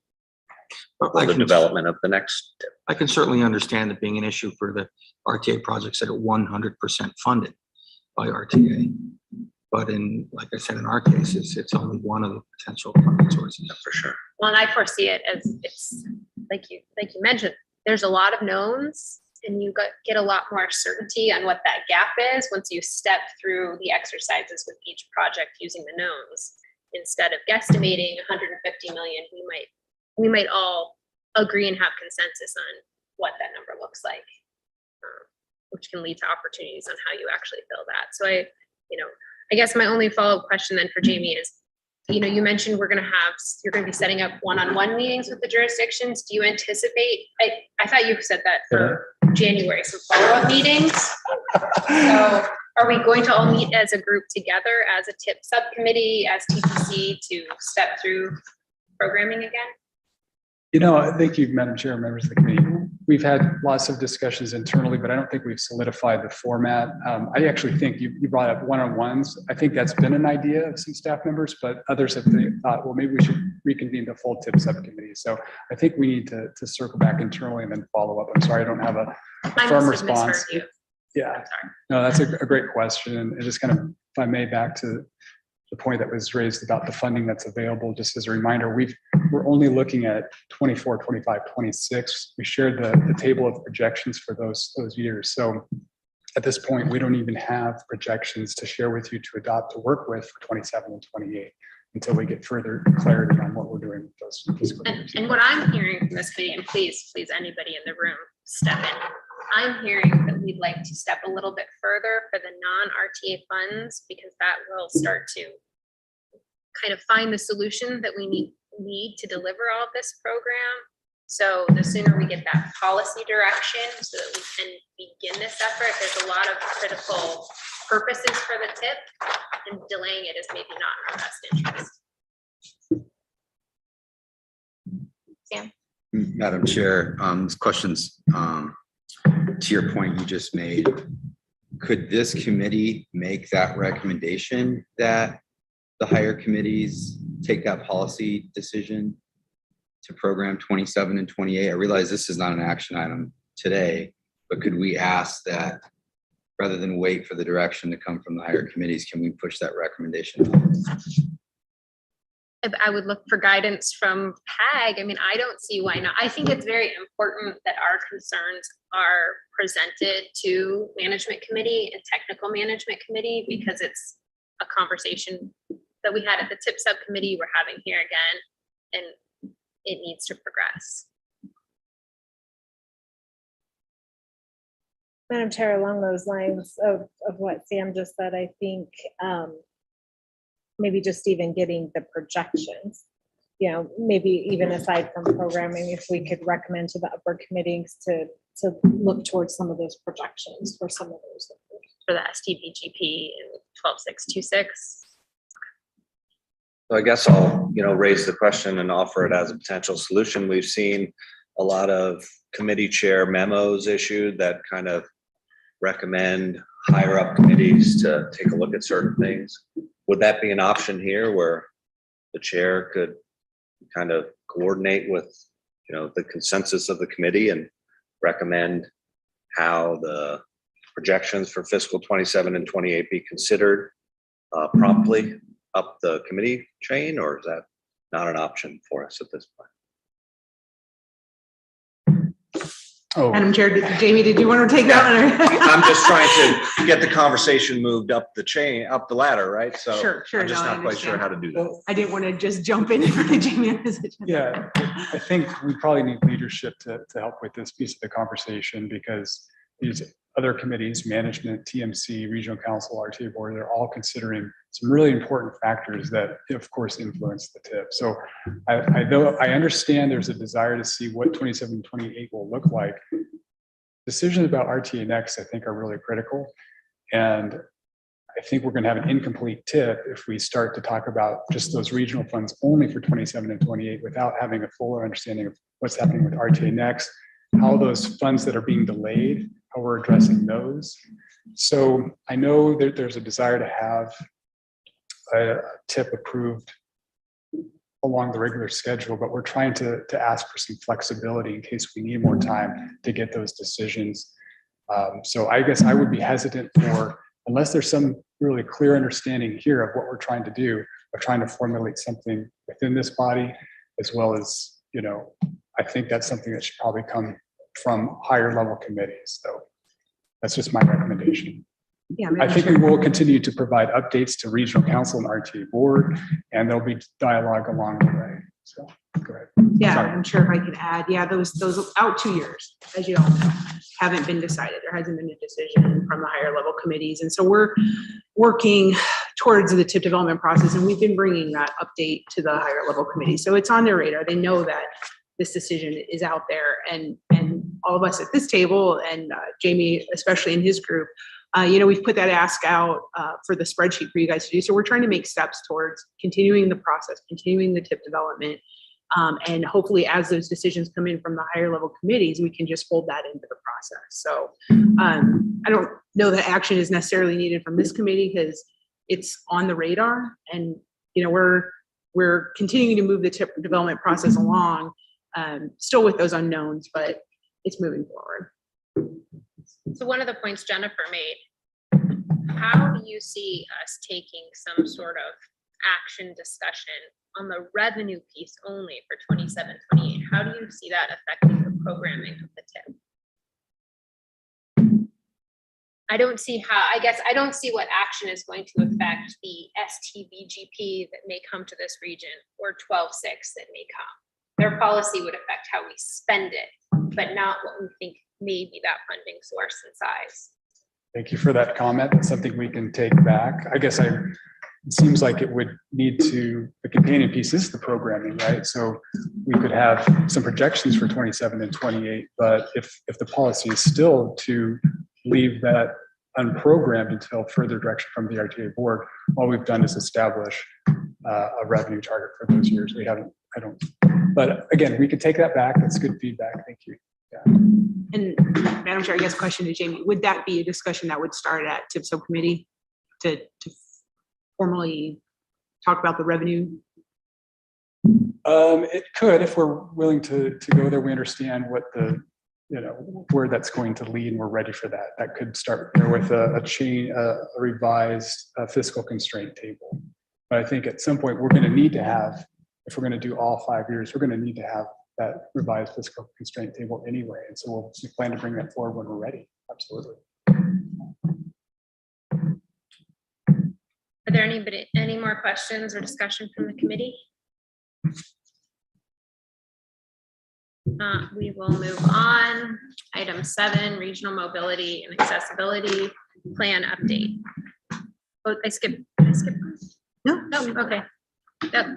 Or the development of the next TIP. I can certainly understand it being an issue for the RTA projects that are 100% funded by RTA. But like I said, in our case, it's only one of the potential funding sources. For sure. Well, and I foresee it as it's like you mentioned, there's a lot of knowns and you get a lot more certainty on what that gap is once you step through the exercises with each project using the knowns. Instead of guesstimating 150 million, we might all agree and have consensus on what that number looks like, which can lead to opportunities on how you actually fill that. So I guess my only follow-up question then for Jamie is, you mentioned you're going to be setting up one-on-one meetings with the jurisdictions. Do you anticipate, I thought you said that for January, some follow-up meetings. So are we going to all meet as a group together as a TIP subcommittee, as TPC to step through programming again? Thank you, Madam Chair, members of the committee. We've had lots of discussions internally, but I don't think we've solidified the format. I actually think you brought up one-on-ones. I think that's been an idea of some staff members, but others have thought, well, maybe we should reconvene the full TIP subcommittee. So I think we need to circle back internally and then follow up. I'm sorry, I don't have a firm response. Yeah, no, that's a great question. And just kind of, if I may, back to the point that was raised about the funding that's available, just as a reminder, we're only looking at 24, 25, 26. We shared the table of projections for those years. So at this point, we don't even have projections to share with you to adopt to work with for 27 and 28 until we get further clarity on what we're doing with those fiscal years. And what I'm hearing from this committee, and please anybody in the room step in, I'm hearing that we'd like to step a little bit further for the non-RTA funds, because that will start to kind of find the solution that we need to deliver all of this program. So the sooner we get that policy direction so that we can begin this effort, there's a lot of critical purposes for the TIP, and delaying it is maybe not in our best interest. Sam? Madam Chair, these questions, to your point you just made, could this committee make that recommendation that the higher committees take that policy decision to program 27 and 28? I realize this is not an action item today, but could we ask that rather than wait for the direction to come from the higher committees, can we push that recommendation? I would look for guidance from PAG. I mean, I don't see why not. I think it's very important that our concerns are presented to management committee and technical management committee, because it's a conversation that we had at the TIP subcommittee, we're having here again, and it needs to progress. Madam Chair, along those lines of what Sam just said, I think maybe just even getting the projections, you know, maybe even aside from programming, if we could recommend to the upper committees to look towards some of those projections for some of those. For the STVGP and 12626. So I guess I'll, raise the question and offer it as a potential solution. We've seen a lot of committee chair memos issued that kind of recommend higher up committees to take a look at certain things. Would that be an option here where the chair could kind of coordinate with, the consensus of the committee and recommend how the projections for fiscal 27 and 28 be considered promptly up the committee chain, or is that not an option for us at this point? Oh, Madam Chair, Jamie, did you want to take that one? I'm just trying to get the conversation moved up the chain, up the ladder, right? So Sure. I'm just No, I not quite sure understand. how to do that. I didn't want to just jump in for the Jamie on this agenda. yeah, I think we probably need leadership to help with this piece of the conversation, because these other committees, management, TMC, regional council, RTA board, they're all considering some really important factors that, of course, influence the TIP. So I understand there's a desire to see what 27, 28 will look like. Decisions about RTA Next, I think, are really critical. And I think we're going to have an incomplete TIP if we start to talk about just those regional funds only for 27 and 28 without having a fuller understanding of what's happening with RTA Next, how those funds that are being delayed, how we're addressing those. So I know that there's a desire to have a TIP approved along the regular schedule, but we're trying to ask for some flexibility in case we need more time to get those decisions. So I guess I would be hesitant for, unless there's some really clear understanding here of what we're trying to do, of trying to formulate something within this body, as well as, I think that's something that should probably come from higher level committees. So that's just my recommendation. Yeah, I think we will continue to provide updates to regional council and RTA board, and there'll be dialogue along the way. So go ahead. Yeah, Sorry. I'm sure if I could add, those out 2 years, as you all know, haven't been decided. There hasn't been a decision from the higher level committees. And so we're working towards the TIP development process, and we've been bringing that update to the higher level committee. So it's on their radar. They know that this decision is out there, and all of us at this table, and Jamie, especially in his group, we've put that ask out for the spreadsheet for you guys to do. So we're trying to make steps towards continuing the process, continuing the TIP development. And hopefully as those decisions come in from the higher level committees, we can just fold that into the process. So I don't know that action is necessarily needed from this committee because it's on the radar, and we're continuing to move the TIP development process along, still with those unknowns, but it's moving forward. So one of the points Jennifer made, how do you see us taking some sort of action discussion on the revenue piece only for 27, 28? How do you see that affecting the programming of the TIP? I don't see what action is going to affect the STVGP that may come to this region, or 12-6 that may come. Their policy would affect how we spend it, but not what we think may be that funding source and size. Thank you for that comment. That's something we can take back. I guess it seems like it would need to, the companion piece is the programming, right? So we could have some projections for 27 and 28, but if the policy is still to leave that unprogrammed until further direction from the RTA board, all we've done is establish a revenue target for those years. But again, we can take that back. That's good feedback. Thank you. Yeah. And Madam Chair, I guess question to Jamie, would that be a discussion that would start at TIP subcommittee to formally talk about the revenue? It could, if we're willing to go there. We understand what the where that's going to lead, and we're ready for that. That could start there with a revised fiscal constraint table. But I think at some point we're going to need to have, if we're going to do all 5 years, we're going to need to have that revised fiscal constraint table anyway. And so we'll plan to bring that forward when we're ready. Absolutely. Are there any more questions or discussion from the committee? We will move on. Item 7, regional mobility and accessibility plan update. Oh, I skipped. No. Oh, okay. Yep.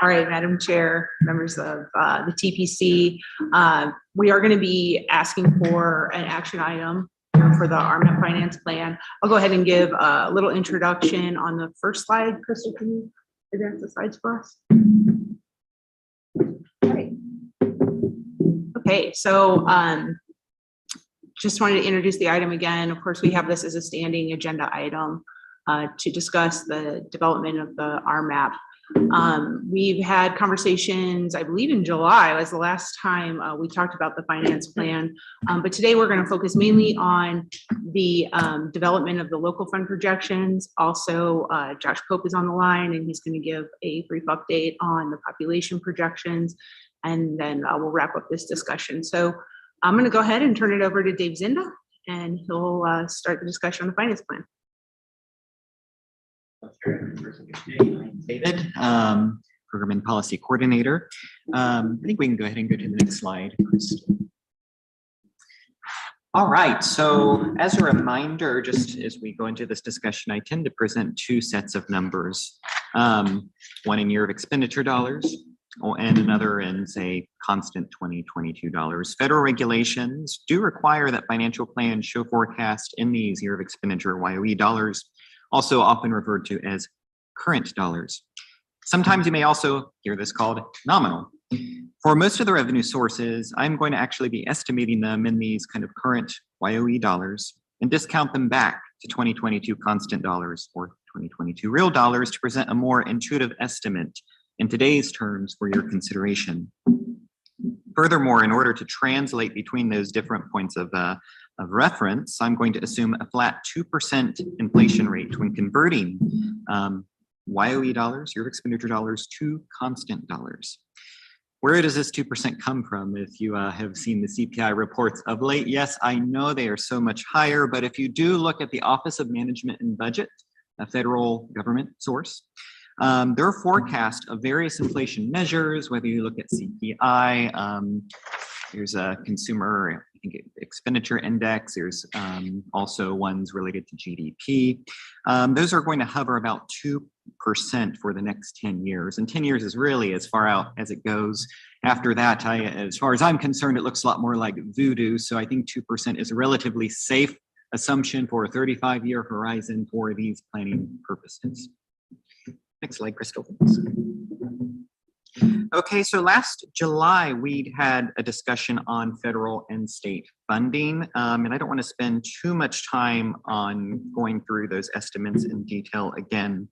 All right, Madam Chair, members of the TPC, we are going to be asking for an action item for the RMAP finance plan. I'll go ahead and give a little introduction on the first slide. Crystal, can you advance the slides for us? Okay, so just wanted to introduce the item again. Of course, we have this as a standing agenda item to discuss the development of the RMAP. We've had conversations, I believe in July was the last time we talked about the finance plan, but today we're going to focus mainly on the development of the local fund projections. Also, Josh Pope is on the line and he's going to give a brief update on the population projections, and then we'll wrap up this discussion. So I'm going to go ahead and turn it over to Dave Zinda, and he'll start the discussion on the finance plan. David, Program and Policy Coordinator. I think we can go ahead and go to the next slide. All right, so as a reminder, just as we go into this discussion, I tend to present 2 sets of numbers, one in year of expenditure dollars and another in, say, constant 2022 dollars. Federal regulations do require that financial plans show forecast in these year of expenditure YOE dollars, also often referred to as current dollars. Sometimes you may also hear this called nominal. For most of the revenue sources, I'm going to actually be estimating them in these kind of current YOE dollars and discount them back to 2022 constant dollars or 2022 real dollars to present a more intuitive estimate in today's terms for your consideration. Furthermore, in order to translate between those different points of reference, I'm going to assume a flat 2% inflation rate when converting YOE dollars, year of expenditure dollars, to constant dollars. Where does this 2% come from? If you have seen the CPI reports of late, yes, I know they are so much higher, but if you do look at the Office of Management and Budget, a federal government source, their forecast of various inflation measures, whether you look at CPI, there's a consumer, I think, expenditure index, there's also ones related to GDP. Those are going to hover about 2% for the next 10 years. And 10 years is really as far out as it goes. After that, as far as I'm concerned, it looks a lot more like voodoo. So I think 2% is a relatively safe assumption for a 35-year horizon for these planning purposes. Next slide, Crystal. Okay, so last July, we had a discussion on federal and state funding, and I don't want to spend too much time on going through those estimates in detail again.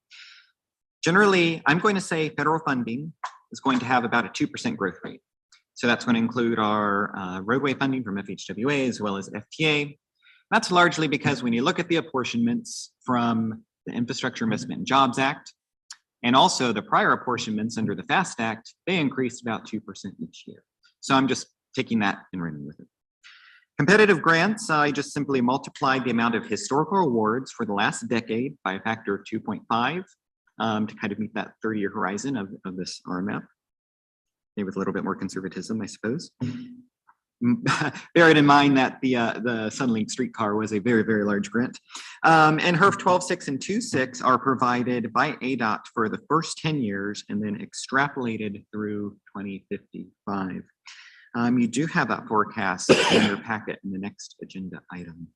Generally, I'm going to say federal funding is going to have about a 2% growth rate. So that's going to include our roadway funding from FHWA as well as FTA. That's largely because when you look at the apportionments from the Infrastructure Investment and Jobs Act, and also the prior apportionments under the FAST Act, they increased about 2% each year. So I'm just taking that and running with it. Competitive grants, I just simply multiplied the amount of historical awards for the last decade by a factor of 2.5 to kind of meet that 30-year horizon of this RMAP. Maybe with a little bit more conservatism, I suppose. Bearing in mind that the Sunlink streetcar was a very, very large grant. And HERF 12.6 and 2.6 are provided by ADOT for the first 10 years and then extrapolated through 2055. You do have that forecast in your packet in the next agenda item.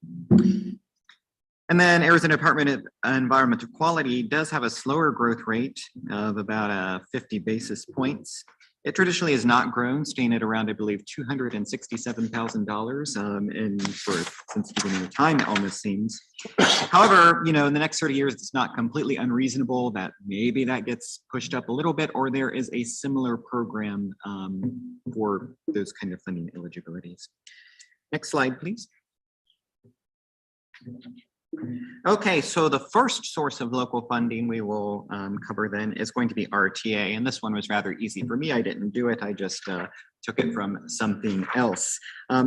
And then Arizona Department of Environmental Quality does have a slower growth rate of about 50 basis points. It traditionally has not grown, staying at around, I believe, $267,000 and since the beginning of time, it almost seems. However, in the next 30 years, it's not completely unreasonable that maybe that gets pushed up a little bit, or there is a similar program for those kind of funding eligibilities. Next slide, please. Okay, so the first source of local funding we will cover then is going to be RTA, and this one was rather easy for me. I didn't do it. I just took it from something else.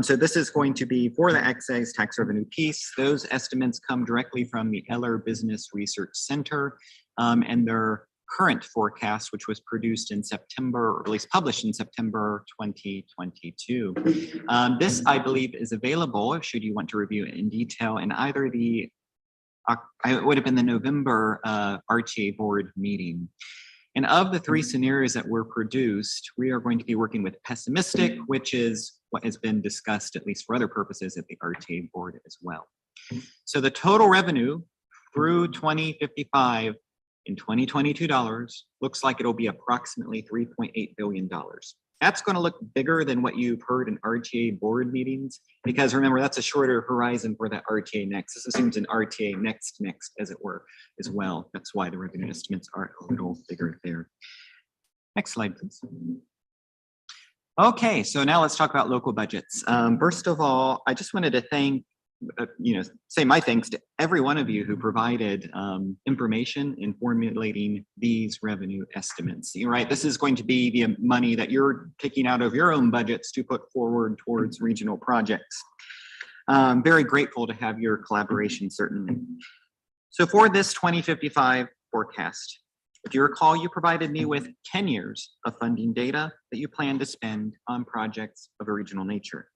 So this is going to be for the excise tax revenue piece. Those estimates come directly from the Eller Business Research Center and their current forecast, which was produced in September, or at least published in September 2022. This, I believe, is available should you want to review it in detail in either it would have been the November RTA board meeting. And of the three scenarios that were produced, we are going to be working with pessimistic, which is what has been discussed, at least for other purposes, at the RTA board as well. So the total revenue through 2055 in 2022 dollars looks like it'll be approximately $3.8 billion. That's going to look bigger than what you've heard in RTA board meetings, because remember, that's a shorter horizon for that RTA next. This assumes an RTA next, as it were, as well. That's why the revenue estimates are a little bigger there. Next slide, please. Okay, so now let's talk about local budgets. First of all, I just wanted to say my thanks to every one of you who provided information in formulating these revenue estimates. Right, this is going to be the money that you're taking out of your own budgets to put forward towards regional projects. Very grateful to have your collaboration, certainly. So for this 2055 forecast, if you recall, you provided me with 10 years of funding data that you plan to spend on projects of a regional nature.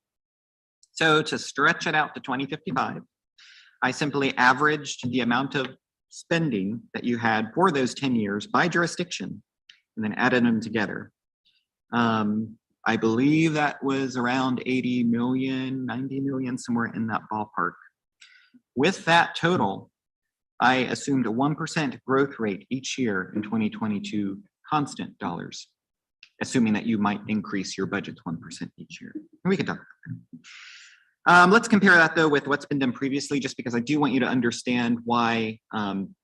So to stretch it out to 2055, I simply averaged the amount of spending that you had for those 10 years by jurisdiction and then added them together. I believe that was around 80 million, 90 million, somewhere in that ballpark. With that total, I assumed a 1% growth rate each year in 2022 constant dollars, assuming that you might increase your budget 1% each year. And we can talk about that. Let's compare that though with what's been done previously, just because I do want you to understand why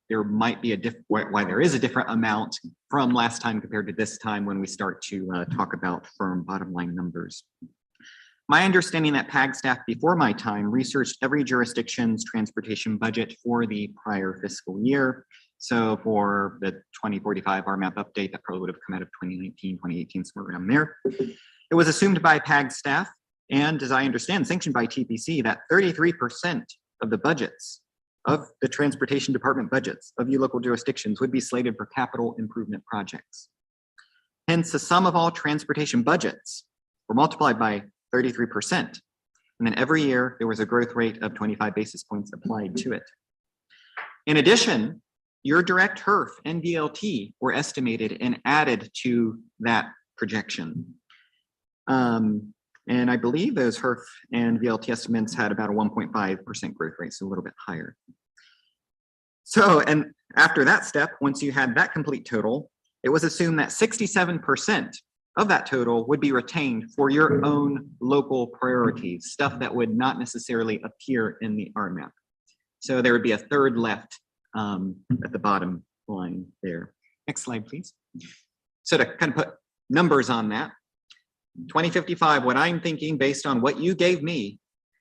there might be why there is a different amount from last time compared to this time when we start to talk about firm bottom line numbers. My understanding that PAG staff before my time researched every jurisdiction's transportation budget for the prior fiscal year. So for the 2045 RMAP update, that probably would have come out of 2019, 2018, somewhere around there. It was assumed by PAG staff, and as I understand, sanctioned by TPC, that 33% of the budgets of the transportation department budgets of you local jurisdictions would be slated for capital improvement projects. Hence, the sum of all transportation budgets were multiplied by 33%. And then every year, there was a growth rate of 25 basis points applied to it. In addition, your direct HERF and VLT were estimated and added to that projection. And I believe those HERF and VLT estimates had about a 1.5% growth rate, so a little bit higher. So, and after that step, once you had that complete total, it was assumed that 67% of that total would be retained for your own local priorities, stuff that would not necessarily appear in the RMAP. So there would be a third left at the bottom line there. Next slide, please. So to kind of put numbers on that, 2055, what I'm thinking based on what you gave me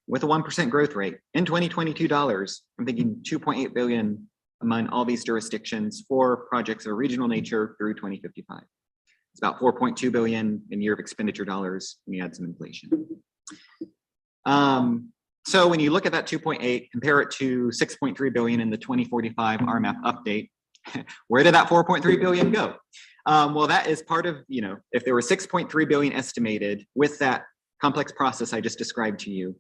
with a 1% growth rate in 2022 dollars, I'm thinking 2.8 billion among all these jurisdictions for projects of a regional nature through 2055. It's about 4.2 billion in year of expenditure dollars when you add some inflation. So when you look at that 2.8, compare it to 6.3 billion in the 2045 RMAP update, where did that 4.3 billion go? Well, that is part of, if there were 6.3 billion estimated with that complex process I just described to you,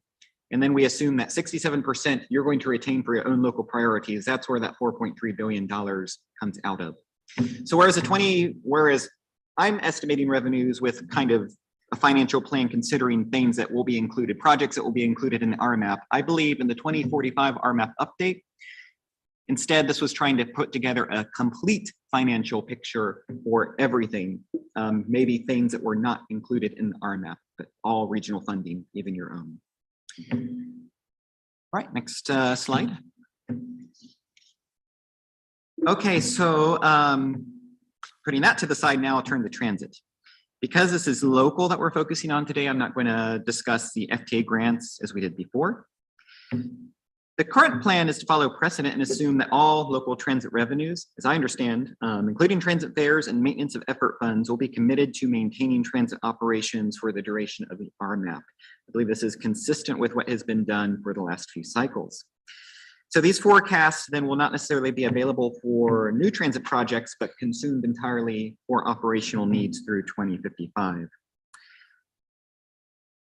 and then we assume that 67% you're going to retain for your own local priorities, that's where that $4.3 billion comes out of. So whereas I'm estimating revenues with kind of a financial plan considering things that will be included, projects that will be included in the RMAP, I believe in the 2045 RMAP update, Instead, this was trying to put together a complete financial picture for everything, maybe things that were not included in the RMAP, but all regional funding, even your own. All right, next slide. Okay, so putting that to the side now, I'll turn to transit. Because this is local that we're focusing on today, I'm not going to discuss the FTA grants as we did before. The current plan is to follow precedent and assume that all local transit revenues, as I understand, including transit fares and maintenance of effort funds, will be committed to maintaining transit operations for the duration of the RMAP. I believe this is consistent with what has been done for the last few cycles. So these forecasts then will not necessarily be available for new transit projects, but consumed entirely for operational needs through 2055.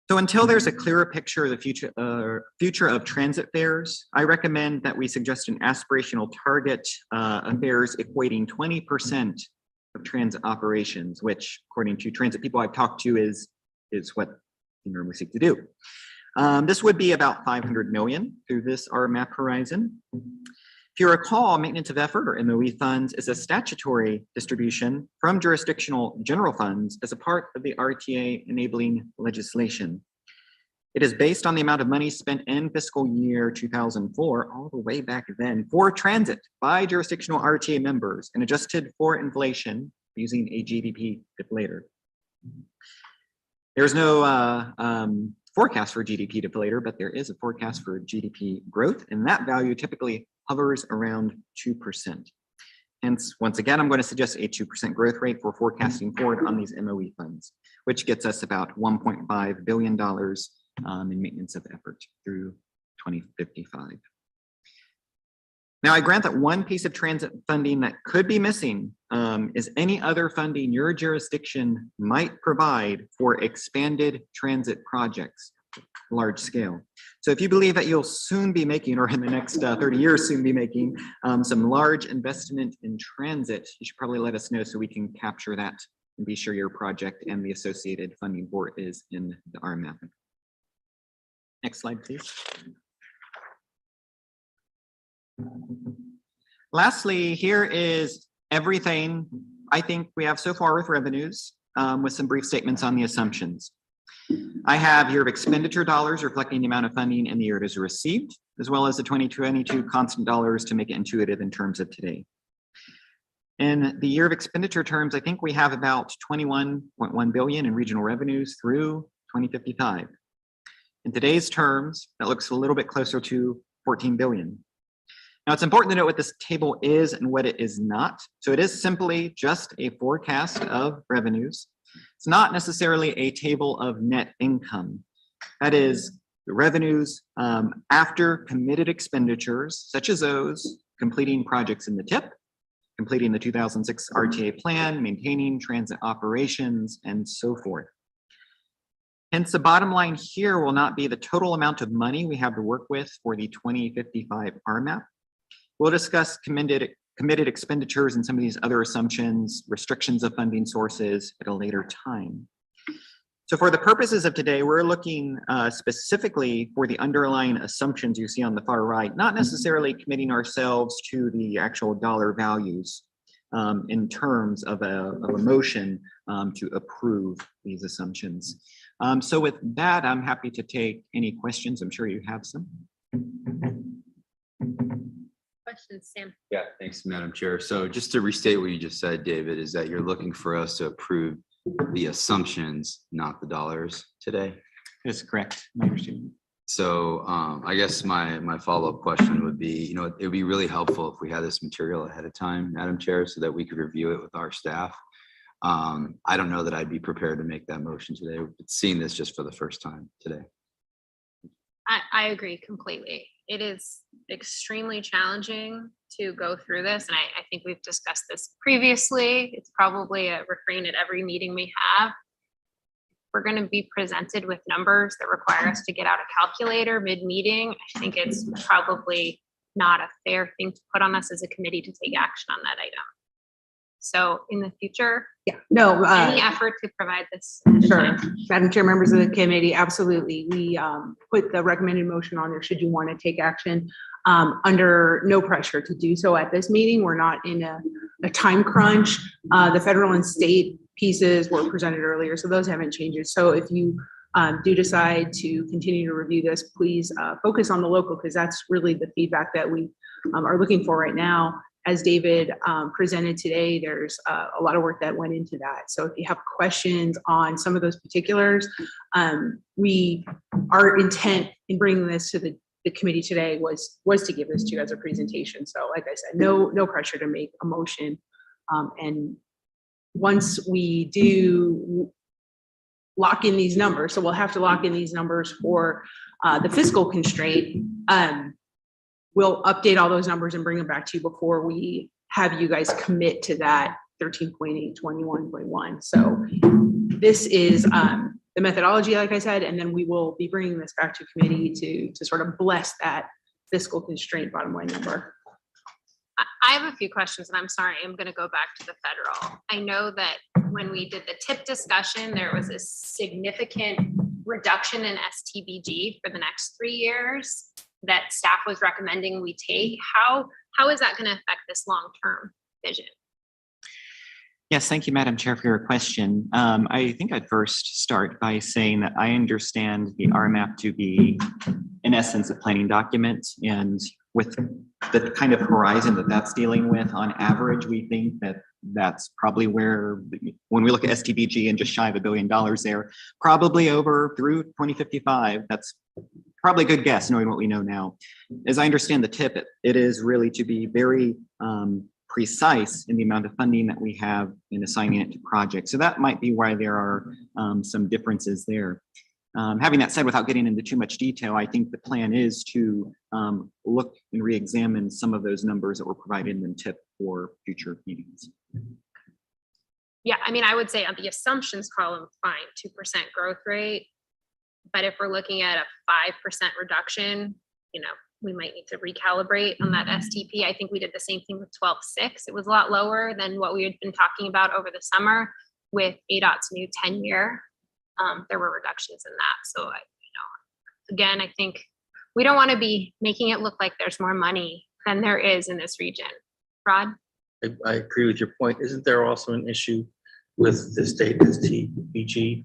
So until there's a clearer picture of the future of transit fares, I recommend that we suggest an aspirational target of fares equating 20% of transit operations, which according to transit people I've talked to is what we normally seek to do. This would be about 500 million through this RMAP horizon. If you recall, maintenance of effort or MOE funds is a statutory distribution from jurisdictional general funds as a part of the RTA enabling legislation. It is based on the amount of money spent in fiscal year 2004, all the way back then, for transit by jurisdictional RTA members and adjusted for inflation using a GDP deflator. There's no forecast for GDP deflator, but there is a forecast for GDP growth, and that value typically hovers around 2%. Hence, once again, I'm going to suggest a 2% growth rate for forecasting forward on these MOE funds, which gets us about $1.5 billion in maintenance of effort through 2055. Now, I grant that one piece of transit funding that could be missing is any other funding your jurisdiction might provide for expanded transit projects, large scale. So if you believe that you'll soon be making, or in the next 30 years soon be making, some large investment in transit, you should probably let us know so we can capture that and be sure your project and the associated funding for it is in the RMAP. Next slide, please. Lastly, here is everything I think we have so far with revenues, with some brief statements on the assumptions. I have year of expenditure dollars reflecting the amount of funding in the year it is received, as well as the 2022 constant dollars to make it intuitive in terms of today. In the year of expenditure terms, I think we have about 21.1 billion in regional revenues through 2055. In today's terms, that looks a little bit closer to 14 billion. Now, it's important to note what this table is and what it is not. So it is simply just a forecast of revenues. It's not necessarily a table of net income. That is the revenues after committed expenditures, such as those completing projects in the TIP, completing the 2006 RTA plan, maintaining transit operations, and so forth. Hence, the bottom line here will not be the total amount of money we have to work with for the 2055 RMAP. We'll discuss committed expenditures and some of these other assumptions, restrictions of funding sources at a later time. So for the purposes of today, we're looking specifically for the underlying assumptions you see on the far right, not necessarily committing ourselves to the actual dollar values in terms of a motion to approve these assumptions. So with that, I'm happy to take any questions. I'm sure you have some. Questions, Sam? Yeah, thanks, Madam Chair. So just to restate what you just said, David, is that you're looking for us to approve the assumptions, not the dollars today? That's correct. My understanding. So I guess my follow-up question would be, it would be really helpful if we had this material ahead of time, Madam Chair, so that we could review it with our staff. I don't know that I'd be prepared to make that motion today, seeing this just for the first time today. I agree completely. It is extremely challenging to go through this, and I think we've discussed this previously. It's probably a refrain at every meeting we have. We're going to be presented with numbers that require us to get out a calculator mid-meeting. I think it's probably not a fair thing to put on us as a committee to take action on that item. So in the future, No, any effort to provide this. sure. Madam Chair, members of the committee, absolutely. We put the recommended motion on there should you want to take action. Under no pressure to do so at this meeting. We're not in a time crunch. The federal and state pieces were presented earlier, so those haven't changed. So if you do decide to continue to review this, please focus on the local, because that's really the feedback that we are looking for right now. As David presented today, there's a lot of work that went into that. So if you have questions on some of those particulars, our intent in bringing this to the committee today was to give this to you as a presentation. So like I said, no pressure to make a motion. And once we do lock in these numbers, so we'll have to lock in these numbers for the fiscal constraint, we'll update all those numbers and bring them back to you before we have you guys commit to that 13.8, 21.1. So this is the methodology, like I said, and then we will be bringing this back to committee to sort of bless that fiscal constraint bottom line number. I have a few questions, and I'm sorry, I'm going to go back to the federal. I know that when we did the TIP discussion, there was a significant reduction in STBG for the next 3 years that staff was recommending we take. How is that going to affect this long-term vision? Yes, thank you, Madam Chair, for your question. I think I'd first start by saying that I understand the RMAP to be, in essence, a planning document. And with the kind of horizon that that's dealing with, on average, we think that that's probably where, when we look at STBG and just shy of $1 billion there, probably over through 2055, that's probably a good guess, knowing what we know now. As I understand the TIP, it is really to be very precise in the amount of funding that we have in assigning it to projects. So that might be why there are some differences there. Having that said, without getting into too much detail, I think the plan is to look and re-examine some of those numbers that were provided in the TIP for future meetings. Yeah, I mean, I would say on the assumptions column, fine, 2% growth rate. But if we're looking at a 5% reduction, we might need to recalibrate on that STP. I think we did the same thing with 12.6. It was a lot lower than what we had been talking about over the summer with ADOT's new 10-year. There were reductions in that. So, again, I think we don't want to be making it look like there's more money than there is in this region. Rod? I agree with your point. Isn't there also an issue with the state STBG?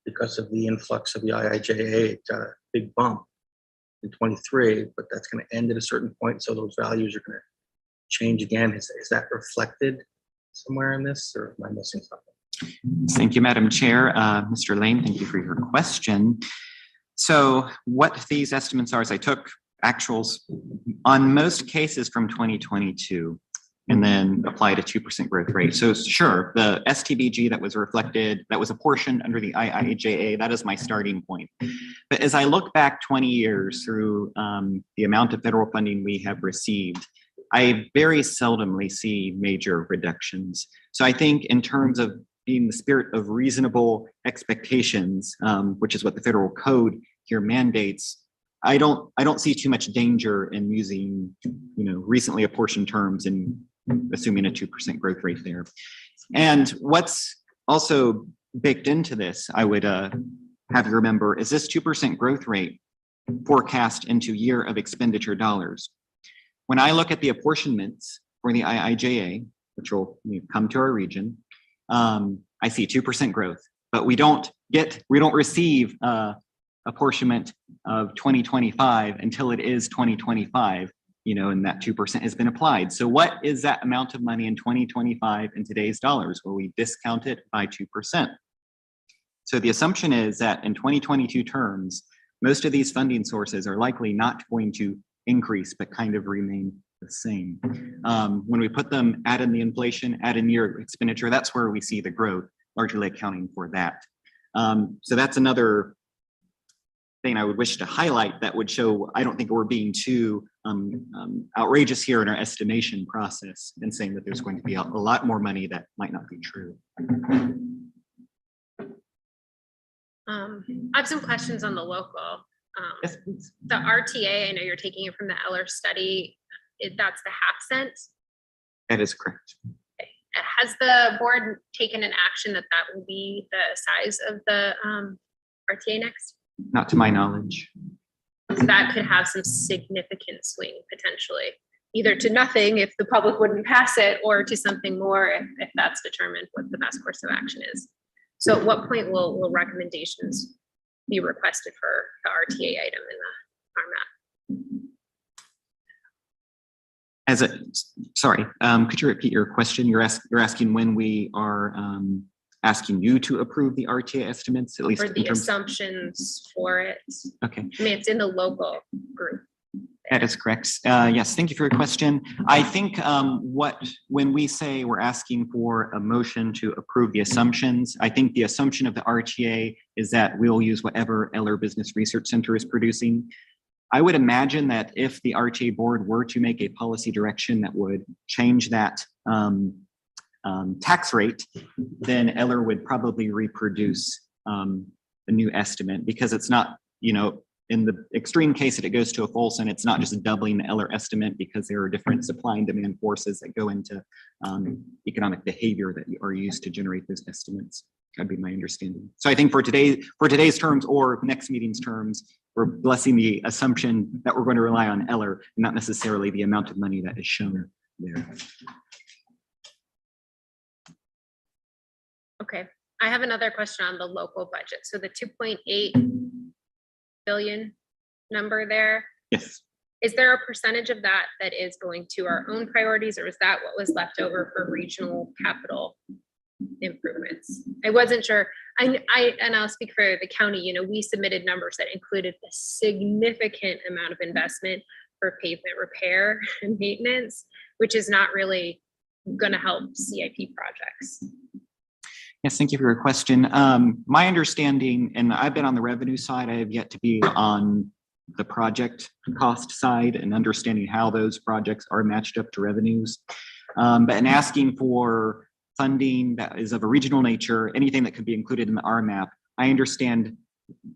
Because of the influx of the IIJA, it got a big bump in 23, but that's going to end at a certain point. So those values are going to change again. Is that reflected somewhere in this, or am I missing something? Thank you, Madam Chair. Mr. Lane, thank you for your question. So what these estimates are is I took actuals on most cases from 2022 and then applied a 2% growth rate. So sure, the STBG that was reflected, that was apportioned under the IIJA, that is my starting point. But as I look back 20 years through the amount of federal funding we have received, I very seldomly see major reductions. So I think in terms of being the spirit of reasonable expectations, which is what the federal code here mandates, I don't see too much danger in using, recently apportioned terms and assuming a 2% growth rate there. And what's also baked into this, I would have you remember, is this 2% growth rate forecast into year of expenditure dollars. When I look at the apportionments for the IIJA, which will come to our region, I see 2% growth, but we don't receive apportionment of 2025 until it is 2025, and that 2% has been applied. So what is that amount of money in 2025 in today's dollars? Well, we discount it by 2%. So the assumption is that in 2022 terms, most of these funding sources are likely not going to increase, but kind of remain the same. When we put them, add in the inflation, add in year expenditure, that's where we see the growth, largely accounting for that. So that's another thing I would wish to highlight that would show, I don't think we're being too outrageous here in our estimation process and saying that there's going to be a lot more money that might not be true. I have some questions on the local. Yes, please. The RTA, I know you're taking it from the Eller study. That's the half cent. That is correct. Has the board taken an action that will be the size of the RTA next? Not to my knowledge. So that could have some significant swing potentially, either to nothing if the public wouldn't pass it, or to something more if that's determined what the best course of action is. So at what point will recommendations be requested for the RTA item in the RMAP? Sorry, could you repeat your question? You're asking when we are asking you to approve the RTA estimates, at least Or in the terms. assumptions for it? Okay. I mean, it's in the local group. That is correct. Yes, thank you for your question. I think when we say we're asking for a motion to approve the assumptions, I think the assumption of the RTA is that we'll use whatever Eller Business Research Center is producing. I would imagine that if the RTA board were to make a policy direction that would change that tax rate, then Eller would probably reproduce a new estimate, because it's not, in the extreme case that it goes to a Folsom, it's not just doubling the Eller estimate, because there are different supply and demand forces that go into economic behavior that are used to generate those estimates. That'd be my understanding. So I think for today's terms or next meeting's terms, we're blessing the assumption that we're going to rely on Eller, not necessarily the amount of money that is shown there. Okay, I have another question on the local budget. So the 2.8 billion number there, Yes. is there a percentage of that that is going to our own priorities, or is that what was left over for regional capital improvements? I wasn't sure. And I'll speak for the county, we submitted numbers that included a significant amount of investment for pavement repair and maintenance, which is not really going to help CIP projects. Yes, thank you for your question. My understanding, and I've been on the revenue side, I have yet to be on the project cost side and understanding how those projects are matched up to revenues. But in asking for funding that is of a regional nature, anything that could be included in the RMAP, I understand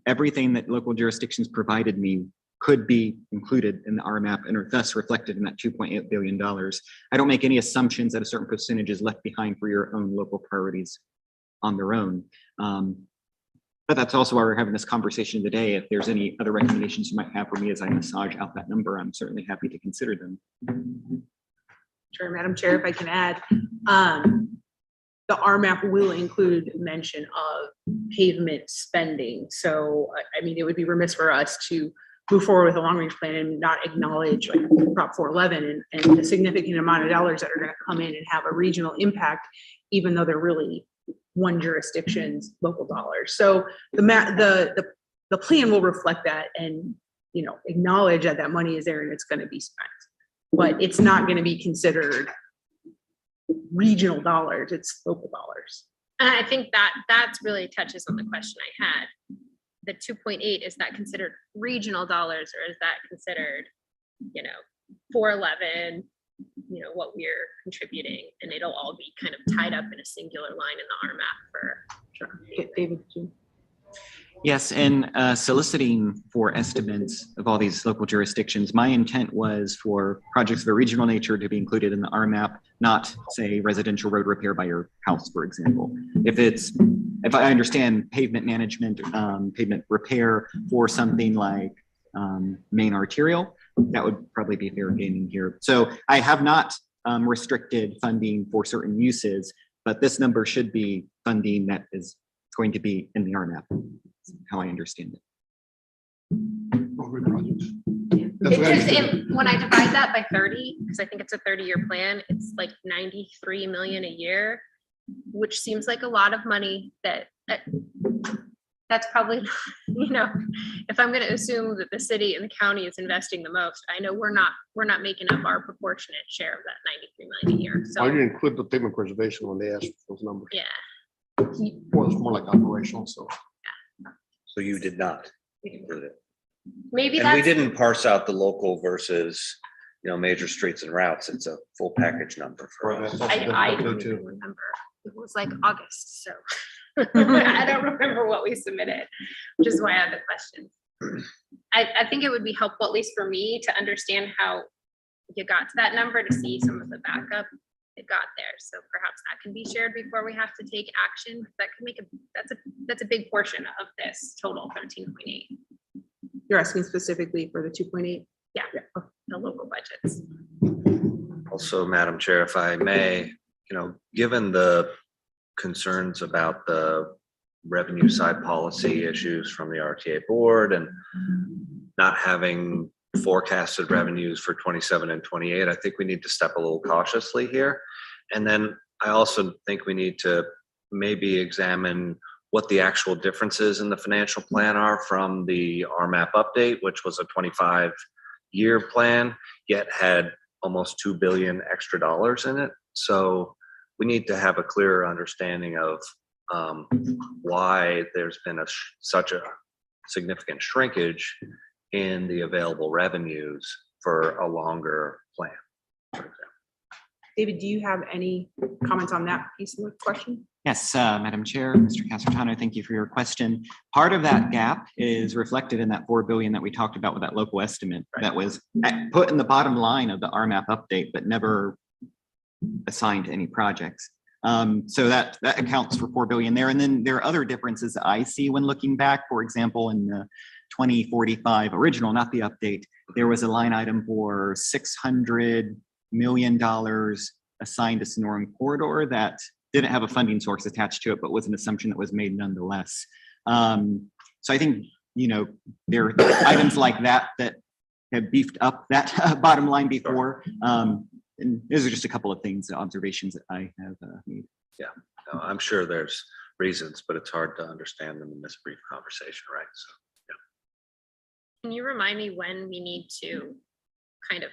everything that local jurisdictions provided me could be included in the RMAP and are thus reflected in that $2.8 billion. I don't make any assumptions that a certain percentage is left behind for your own local priorities on their own. But that's also why we're having this conversation today. If there's any other recommendations you might have for me as I massage out that number, I'm certainly happy to consider them. Sure, Madam Chair, if I can add, the RMAP will include mention of pavement spending. So, I mean, it would be remiss for us to move forward with a long range plan and not acknowledge like Prop 411 and the significant amount of dollars that are going to come in and have a regional impact, even though they're really one jurisdiction's local dollars. So the plan will reflect that and acknowledge that money is there and it's going to be spent, but it's not going to be considered regional dollars, it's local dollars. And I think that really touches on the question I had. The 2.8, is that considered regional dollars, or is that considered 411, what we're contributing, and it'll all be kind of tied up in a singular line in the RMAP for sure. Okay, David. Yes, and soliciting for estimates of all these local jurisdictions, my intent was for projects of a regional nature to be included in the RMAP, not say residential road repair by your house, for example. If I understand pavement management, pavement repair for something like main arterial, that would probably be fair gaming here. So I have not restricted funding for certain uses, but this number should be funding that is going to be in the RMAP. How I understand it. When I divide that by 30, because I think it's a 30-year plan, it's like 93 million a year, which seems like a lot of money. That's probably, if I'm going to assume that the city and the county is investing the most, I know we're not making up our proportionate share of that 93 million a year. So I didn't include the pavement preservation when they asked for those numbers. Yeah. Well, it's more like operational, so. So you did not include it. Maybe And we that's, didn't parse out the local versus, major streets and routes. It's a full package number for us. I don't even remember. It was like August, so I don't remember what we submitted, which is why I have the question. I think it would be helpful, at least for me, to understand how you got to that number, to see some of the backup it got there. So perhaps that can be shared before we have to take action. That can make that's a big portion of this total 13.8. You're asking specifically for the 2.8? Yeah, the local budgets. Also, Madam Chair, if I may, given the concerns about the revenue side policy issues from the RTA board and not having forecasted revenues for 27 and 28, I think we need to step a little cautiously here. And then I also think we need to maybe examine what the actual differences in the financial plan are from the RMAP update, which was a 25-year plan, yet had almost $2 billion extra dollars in it. So we need to have a clearer understanding of why there's been such a significant shrinkage in the available revenues for a longer plan. David, do you have any comments on that piece of the question? Yes, Madam Chair, Mr. Casertano, thank you for your question. Part of that gap is reflected in that 4 billion that we talked about with that local estimate that was put in the bottom line of the RMAP update, but never assigned to any projects. So that accounts for 4 billion there. And then there are other differences that I see when looking back. For example, in the 2045 original, not the update, there was a line item for $600 million assigned to Sonoran Corridor that didn't have a funding source attached to it, but was an assumption that was made nonetheless. So I think, there are items like that that have beefed up that bottom line before. And those are just a couple of things, observations that I have made. Yeah, no, I'm sure there's reasons, but it's hard to understand them in this brief conversation, right? So, Can you remind me when we need to kind of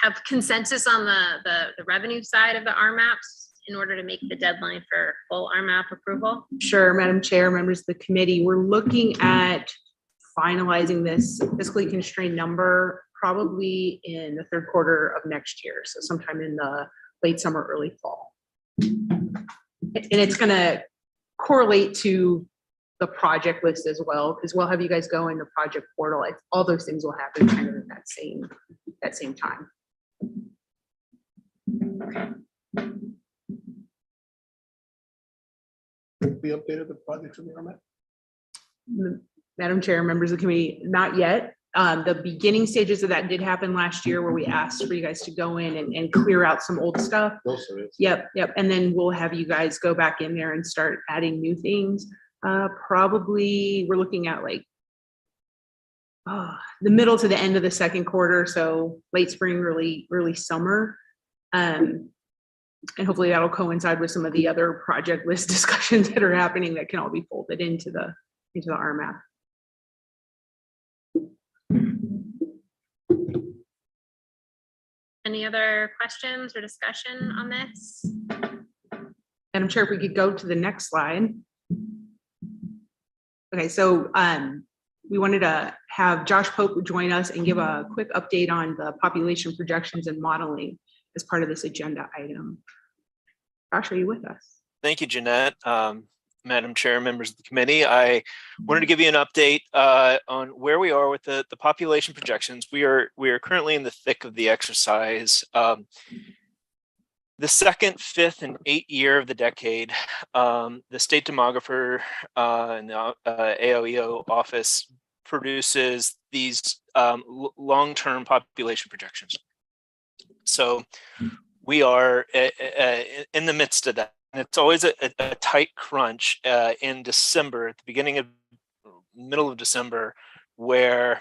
have consensus on the revenue side of the RMAPs in order to make the deadline for full RMAP approval? Sure, Madam Chair, members of the committee, we're looking at finalizing this fiscally constrained number probably in the third quarter of next year. So sometime in the late summer, early fall. And it's going to correlate to the project list as well, because we'll have you guys go in the project portal. All those things will happen kind of at that same time. We updated the projects in the RMAP? Madam Chair, members of the committee, not yet. The beginning stages of that did happen last year where we asked for you guys to go in and clear out some old stuff. Yep. And then we'll have you guys go back in there and start adding new things. Probably we're looking at like the middle to the end of the second quarter. So late spring, early summer. And hopefully that'll coincide with some of the other project list discussions that are happening that can all be folded into the RMAP. Any other questions or discussion on this? Madam Chair, if we could go to the next slide. Okay, so we wanted to have Josh Pope join us and give a quick update on the population projections and modeling as part of this agenda item. Josh, are you with us? Thank you, Jeanette. Madam Chair, members of the committee, I wanted to give you an update on where we are with the population projections. We are currently in the thick of the exercise. The second, fifth, and 8th year of the decade, the state demographer and the AOEO office produces these long-term population projections. So we are in the midst of that. And it's always a tight crunch in December, at the middle of December, where,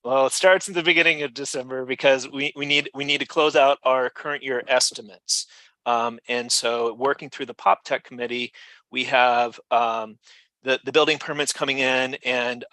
well, it starts at the beginning of December because we need to close out our current year estimates. And so working through the Pop Tech committee, we have the building permits coming in and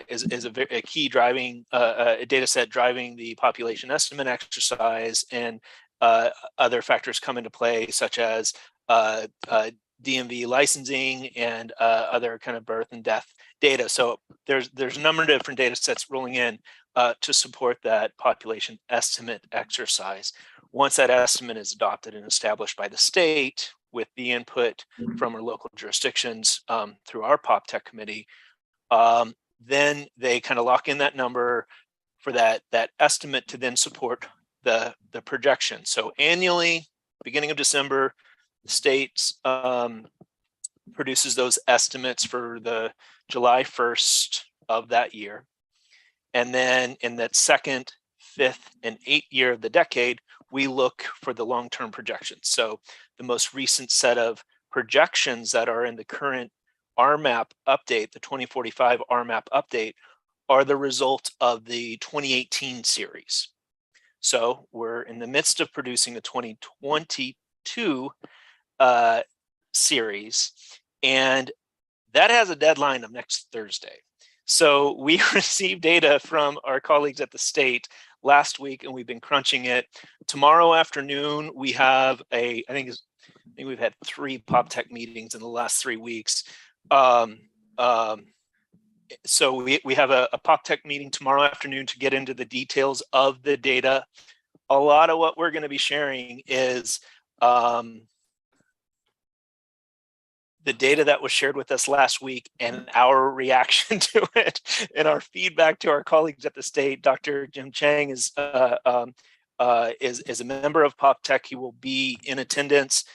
is a key driving a data set driving the population estimate exercise, and other factors come into play, such as DMV licensing and other kind of birth and death data. So there's a number of different data sets rolling in to support that population estimate exercise. Once that estimate is adopted and established by the state with the input from our local jurisdictions through our Pop Tech committee, then they kind of lock in that number for that estimate to then support the projection. So annually, beginning of December, the state produces those estimates for the July 1st of that year. And then in that second, fifth, and 8th year of the decade, we look for the long-term projections. So the most recent set of projections that are in the current RMAP update, the 2045 RMAP update, are the result of the 2018 series. So we're in the midst of producing the 2022 series, and that has a deadline of next Thursday. So we received data from our colleagues at the state last week, and we've been crunching it. Tomorrow afternoon, we have I think we've had 3 PopTech meetings in the last 3 weeks. So we have a PopTech meeting tomorrow afternoon to get into the details of the data. A lot of what we're going to be sharing is the data that was shared with us last week and our reaction to it and our feedback to our colleagues at the state. Dr. Jim Chang is a member of PopTech. He will be in attendance.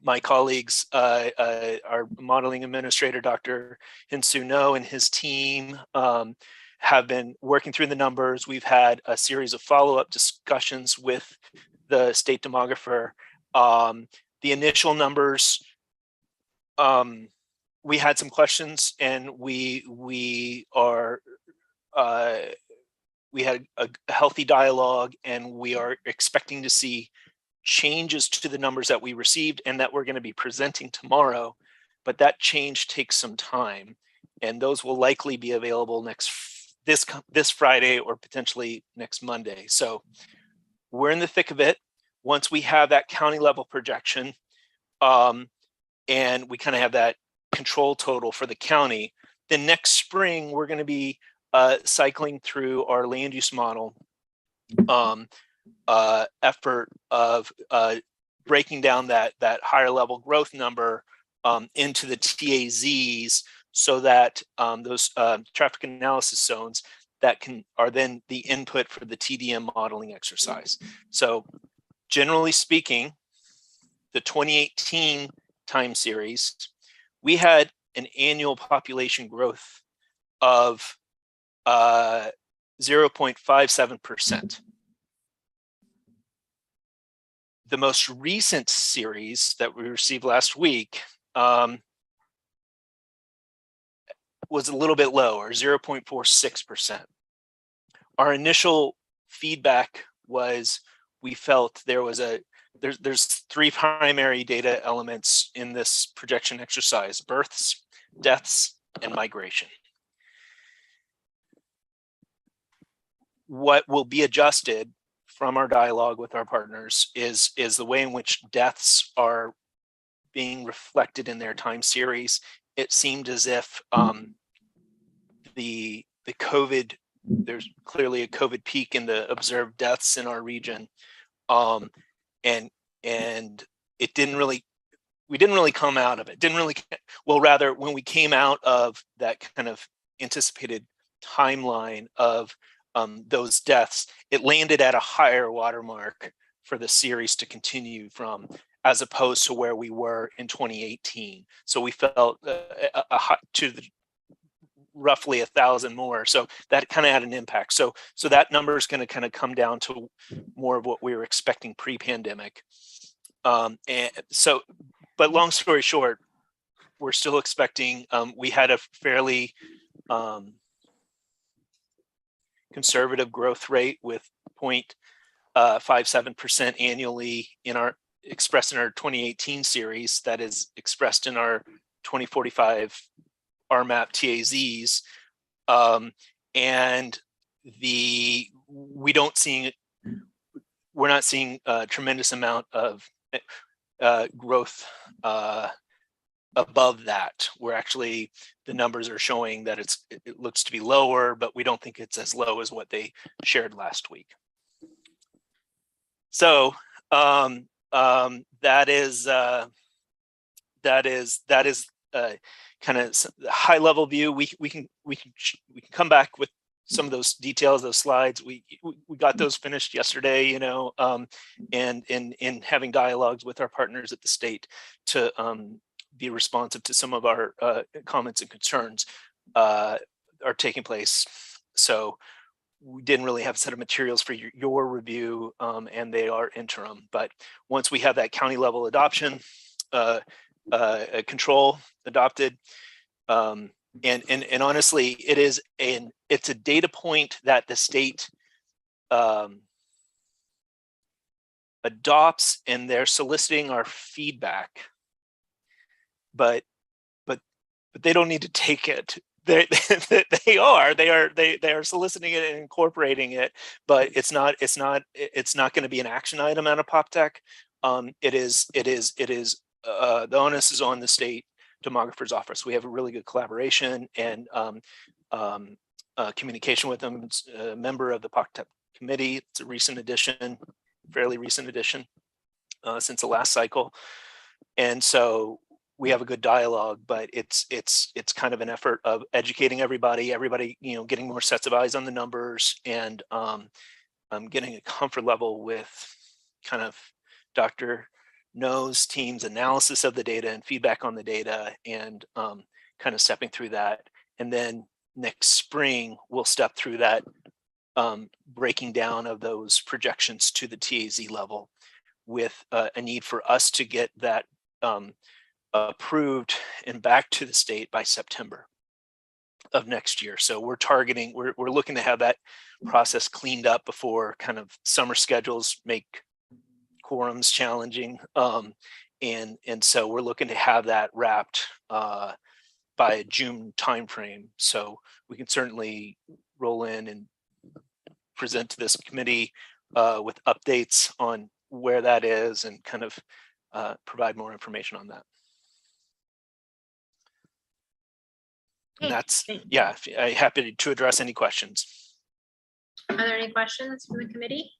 My colleagues, our modeling administrator, Dr. Hinsu No, and his team have been working through the numbers. We've had a series of follow-up discussions with the state demographer. The initial numbers, we had some questions, and we had a healthy dialogue, and we are expecting to see changes to the numbers that we received and that we're going to be presenting tomorrow, but that change takes some time, and those will likely be available this Friday or potentially next Monday. So we're in the thick of it. Once we have that county level projection, and we kind of have that control total for the county, then next spring we're going to be cycling through our land use model effort of breaking down that higher level growth number into the TAZs, so that those traffic analysis zones that are then the input for the TDM modeling exercise. So generally speaking, the 2018 time series, we had an annual population growth of 0.57%. The most recent series that we received last week was a little bit lower, 0.46%. Our initial feedback was we felt there's 3 primary data elements in this projection exercise: births, deaths, and migration. What will be adjusted from our dialogue with our partners is the way in which deaths are being reflected in their time series. It seemed as if the COVID, there's clearly a COVID peak in the observed deaths in our region, and it didn't really, we didn't really come out of it. Rather, when we came out of that kind of anticipated timeline of those deaths, it landed at a higher watermark for the series to continue from, as opposed to where we were in 2018. So we felt roughly 1,000 more. So that kind of had an impact. So that number is going to kind of come down to more of what we were expecting pre-pandemic. But long story short, we're still expecting, we had a fairly conservative growth rate with 0.57% annually expressed in our 2018 series, that is expressed in our 2045 RMAP TAZs, and we're not seeing a tremendous amount of growth above that. We're actually, the numbers are showing that it looks to be lower, but we don't think it's as low as what they shared last week. So that is kind of high level view. We can come back with some of those details, those slides, we got those finished yesterday, you know, and in having dialogues with our partners at the state to be responsive to some of our comments and concerns are taking place. So we didn't really have a set of materials for your review, and they are interim. But once we have that county level adoption, control adopted, and honestly, it's a data point that the state adopts, and they're soliciting our feedback, but they don't need to take it. They are soliciting it and incorporating it, but it's not going to be an action item out of PopTech. The onus is on the state demographer's office. We have a really good collaboration and communication with them. It's a member of the PopTech committee. It's a recent addition, fairly recent addition since the last cycle, and so we have a good dialogue. But it's kind of an effort of educating everybody, you know, getting more sets of eyes on the numbers, and getting a comfort level with kind of Dr. No's team's analysis of the data and feedback on the data, and kind of stepping through that. And then next spring, we'll step through that breaking down of those projections to the TAZ level, with a need for us to get that approved and back to the state by September of next year. So we're targeting, we're looking to have that process cleaned up before kind of summer schedules make quorums challenging, and so we're looking to have that wrapped by a June timeframe, so we can certainly roll in and present to this committee with updates on where that is, and kind of provide more information on that. And that's, yeah, I'm happy to address any questions. Are there any questions from the committee?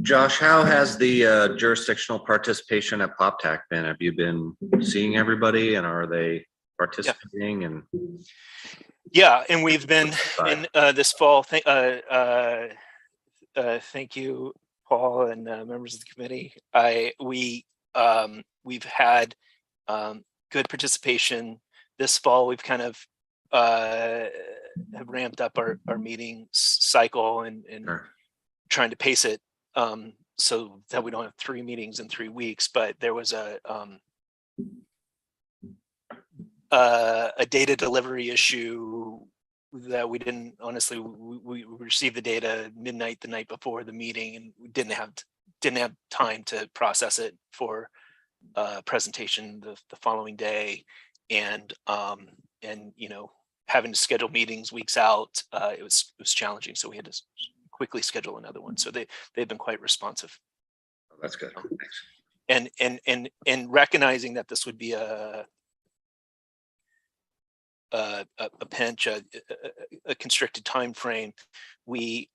Josh, how has the jurisdictional participation at PopTech been? Have you been seeing everybody, and are they participating? And yeah, and we've been in this fall. Thank you, Paul, and members of the committee. We've had good participation this fall. We've kind of have ramped up our meeting cycle and trying to pace it so that we don't have 3 meetings in 3 weeks. But there was a data delivery issue that we didn't, honestly, we received the data midnight the night before the meeting, and we didn't have time to process it for presentation the following day, and you know, having to schedule meetings weeks out, it was challenging, so we had to quickly schedule another one. So they've been quite responsive. Oh, that's good. Thanks. And recognizing that this would be a pinch, a constricted time frame, we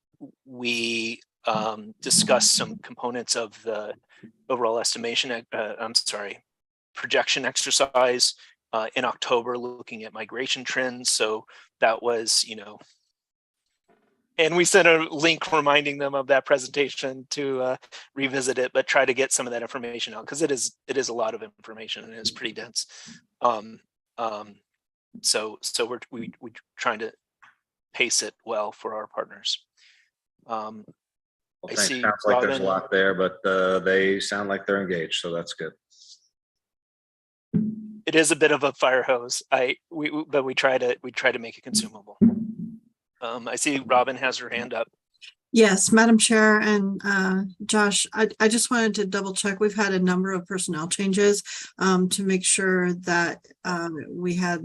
discussed some components of the overall estimation, projection exercise in October, looking at migration trends. So that was, you know, and we sent a link reminding them of that presentation to revisit it, but try to get some of that information out, because it is a lot of information and it's pretty dense. So we're trying to pace it well for our partners. Well, I thanks. see Sounds like there's a Robin. lot there, but they sound like they're engaged, so that's good. It is a bit of a fire hose. But we try to make it consumable. I see Robin has her hand up. Yes, Madam Chair and Josh, I just wanted to double check. We've had a number of personnel changes to make sure that we had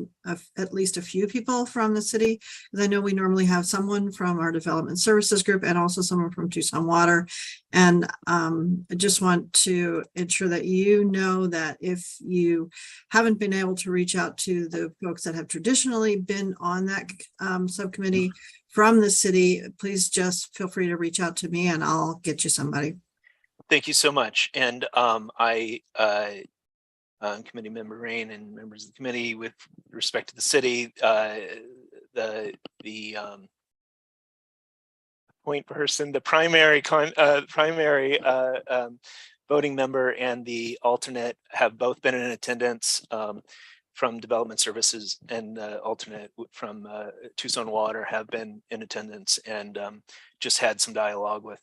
at least a few people from the city. Because I know we normally have someone from our development services group and also someone from Tucson Water. And I just want to ensure that you know that if you haven't been able to reach out to the folks that have traditionally been on that subcommittee from the city, please just feel free to reach out to me and I'll get you somebody. Thank you so much. And Committee Member Rain and members of the committee, with respect to the city, the the point person, the primary voting member and the alternate have both been in attendance from Development Services, and the alternate from Tucson Water have been in attendance, and just had some dialogue with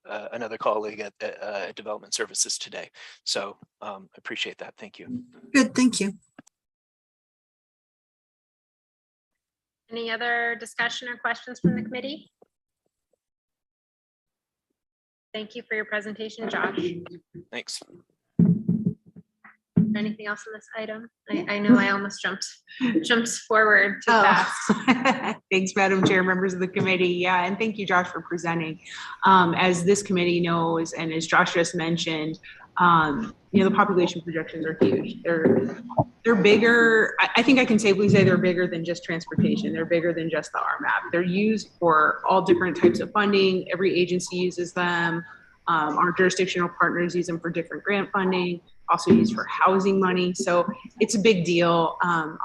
another colleague at Development Services today. So I appreciate that. Thank you. Good, thank you. Any other discussion or questions from the committee? Thank you for your presentation, Josh. Thanks. Anything else on this item? I know I almost jumped forward too fast. Thanks, Madam Chair, members of the committee. Yeah, and thank you, Josh, for presenting. As this committee knows, and as Josh just mentioned, the population projections are huge. They're bigger. I think I can safely say they're bigger than just transportation. They're bigger than just the RMAP. They're used for all different types of funding. Every agency uses them. Our jurisdictional partners use them for different grant funding, also used for housing money. So it's a big deal.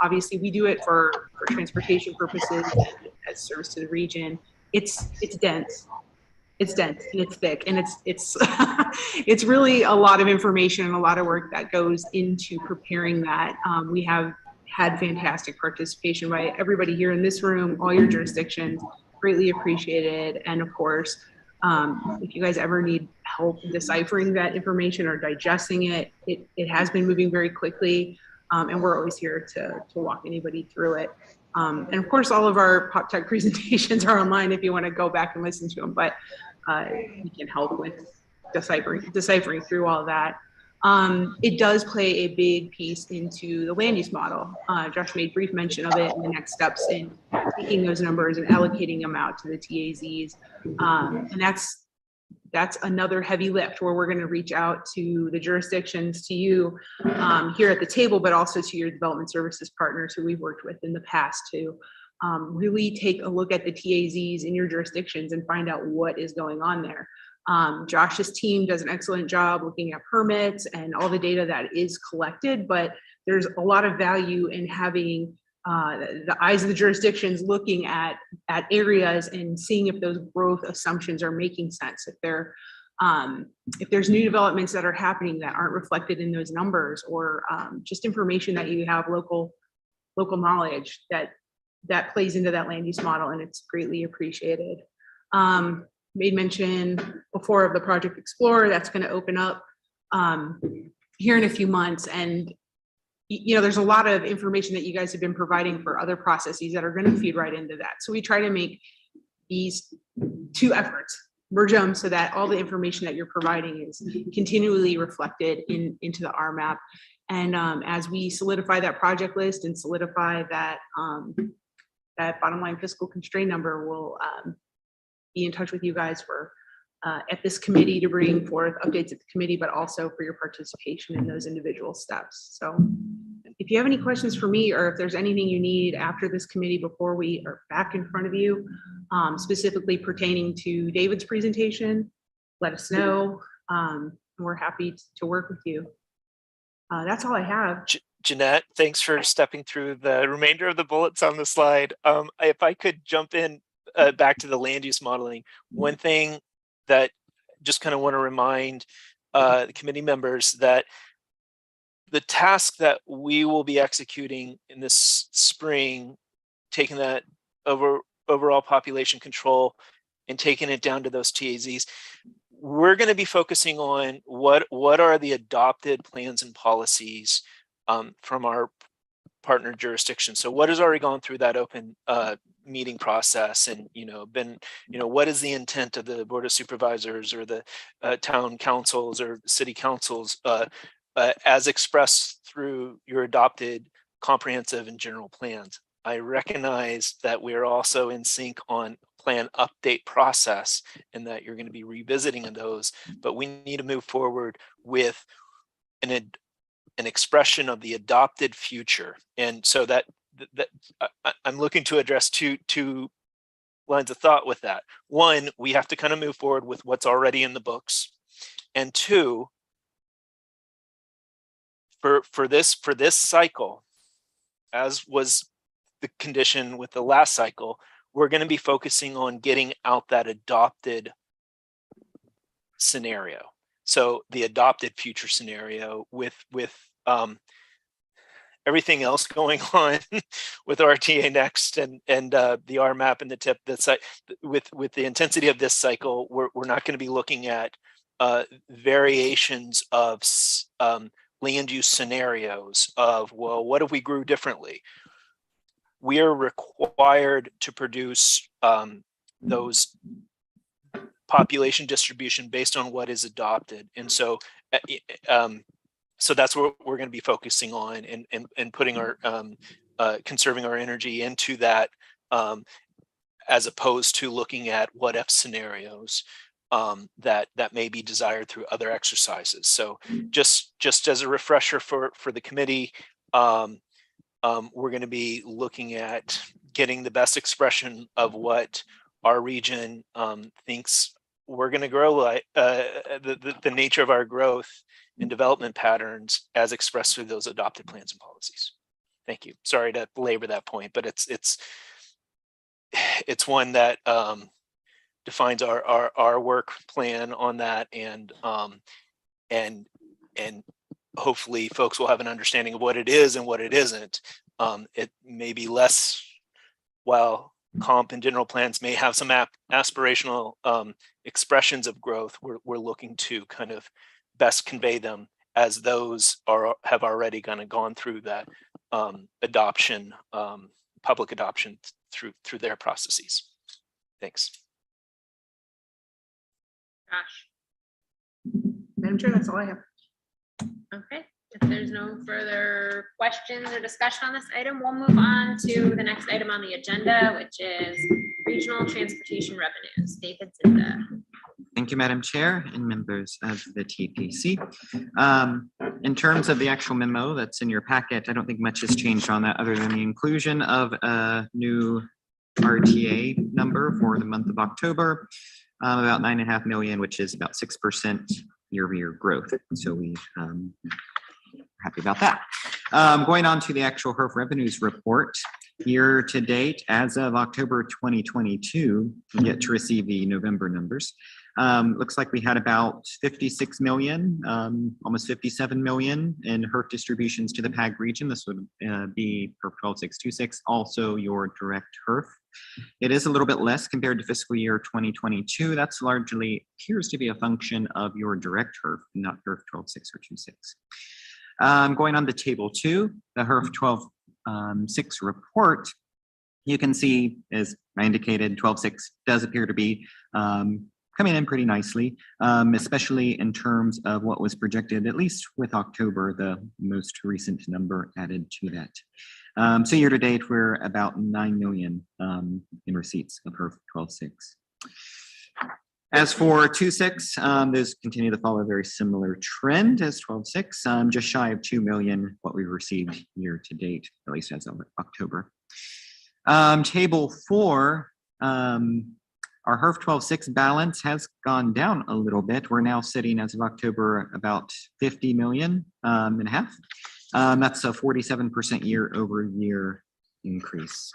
Obviously, we do it for transportation purposes as service to the region. It's dense. It's dense and it's thick, and it's it's really a lot of information and a lot of work that goes into preparing that. We have had fantastic participation by everybody here in this room, all your jurisdictions, greatly appreciated. And of course, if you guys ever need help deciphering that information or digesting it, it has been moving very quickly, and we're always here to walk anybody through it. And of course, all of our Pop Tech presentations are online if you want to go back and listen to them, but we can help with deciphering through all that. It does play a big piece into the land use model. Josh made brief mention of it in the next steps in taking those numbers and allocating them out to the TAZs. And that's another heavy lift where we're going to reach out to the jurisdictions, to you here at the table, but also to your development services partners who we've worked with in the past to really take a look at the TAZs in your jurisdictions and find out what is going on there. Josh's team does an excellent job looking at permits and all the data that is collected, but there's a lot of value in having the eyes of the jurisdictions looking at areas and seeing if those growth assumptions are making sense. If there's new developments that are happening that aren't reflected in those numbers, or just information that you have local knowledge that plays into that land use model, and it's greatly appreciated. Made mention before of the Project Explorer that's going to open up here in a few months, and there's a lot of information that you guys have been providing for other processes that are going to feed right into that. So we try to make these two efforts, merge them so that all the information that you're providing is continually reflected into the RMAP. And as we solidify that project list and solidify that that bottom line fiscal constraint number, we'll be in touch with you guys for at this committee to bring forth updates at the committee, but also for your participation in those individual steps. So if you have any questions for me, or if there's anything you need after this committee before we are back in front of you, specifically pertaining to David's presentation, let us know. We're happy to work with you. That's all I have. Jeanette, thanks for stepping through the remainder of the bullets on the slide. If I could jump in back to the land use modeling, one thing that just kind of want to remind the committee members that the task that we will be executing in this spring, taking that overall population control and taking it down to those TAZs, we're going to be focusing on what are the adopted plans and policies from our partner jurisdiction. So what has already gone through that open meeting process, and what is the intent of the Board of Supervisors or the town councils or city councils as expressed through your adopted comprehensive and general plans. I recognize that we are also in sync on plan update process and that you're going to be revisiting those, but we need to move forward with an expression of the adopted future. And so that I'm looking to address two lines of thought with that. One, we have to kind of move forward with what's already in the books. And two, for this cycle, as was the condition with the last cycle, we're going to be focusing on getting out that adopted scenario. So the adopted future scenario with everything else going on with RTA Next and the RMAP and the TIP, with the intensity of this cycle, we're not going to be looking at variations of land use scenarios of, well, what if we grew differently? We are required to produce those population distribution based on what is adopted. And so so that's what we're going to be focusing on and putting our conserving our energy into that, as opposed to looking at what if scenarios that may be desired through other exercises. So just as a refresher for the committee, we're going to be looking at getting the best expression of what our region thinks we're going to grow, like the nature of our growth and development patterns as expressed through those adopted plans and policies. Thank you. Sorry to belabor that point, but it's one that defines our work plan on that, and hopefully folks will have an understanding of what it is and what it isn't. It may be less, while comp and general plans may have some aspirational expressions of growth, we're looking to kind of best convey them as those have already kind of gone through that adoption, public adoption through their processes. Thanks. Josh. Madam Chair, that's all I have. Okay, if there's no further questions or discussion on this item, we'll move on to the next item on the agenda, which is regional transportation revenues. David Zinda. Thank you, Madam Chair and members of the TPC. In terms of the actual memo that's in your packet, I don't think much has changed on that other than the inclusion of a new RTA number for the month of October, about 9.5 million, which is about 6% year-over-year growth. So we happy about that. Going on to the actual HERF revenues report. Year to date, as of October 2022, we get to receive the November numbers. Looks like we had about 56 million, almost 57 million in HERF distributions to the PAG region. This would be HERF 12626, also your direct HERF. It is a little bit less compared to fiscal year 2022. That's largely appears to be a function of your direct HERF, not HERF 126 or 26. Going on to table 2, the HERF 126 report, you can see, as I indicated, 126 does appear to be coming in pretty nicely, especially in terms of what was projected, at least with October, the most recent number added to that. So year to date, we're about 9 million in receipts of HERF 126. As for 26, those continue to follow a very similar trend as 126, just shy of 2 million what we received year to date, at least as of October. Table 4, our HERF 126 balance has gone down a little bit. We're now sitting as of October about 50 million and a half. That's a 47% year-over-year increase.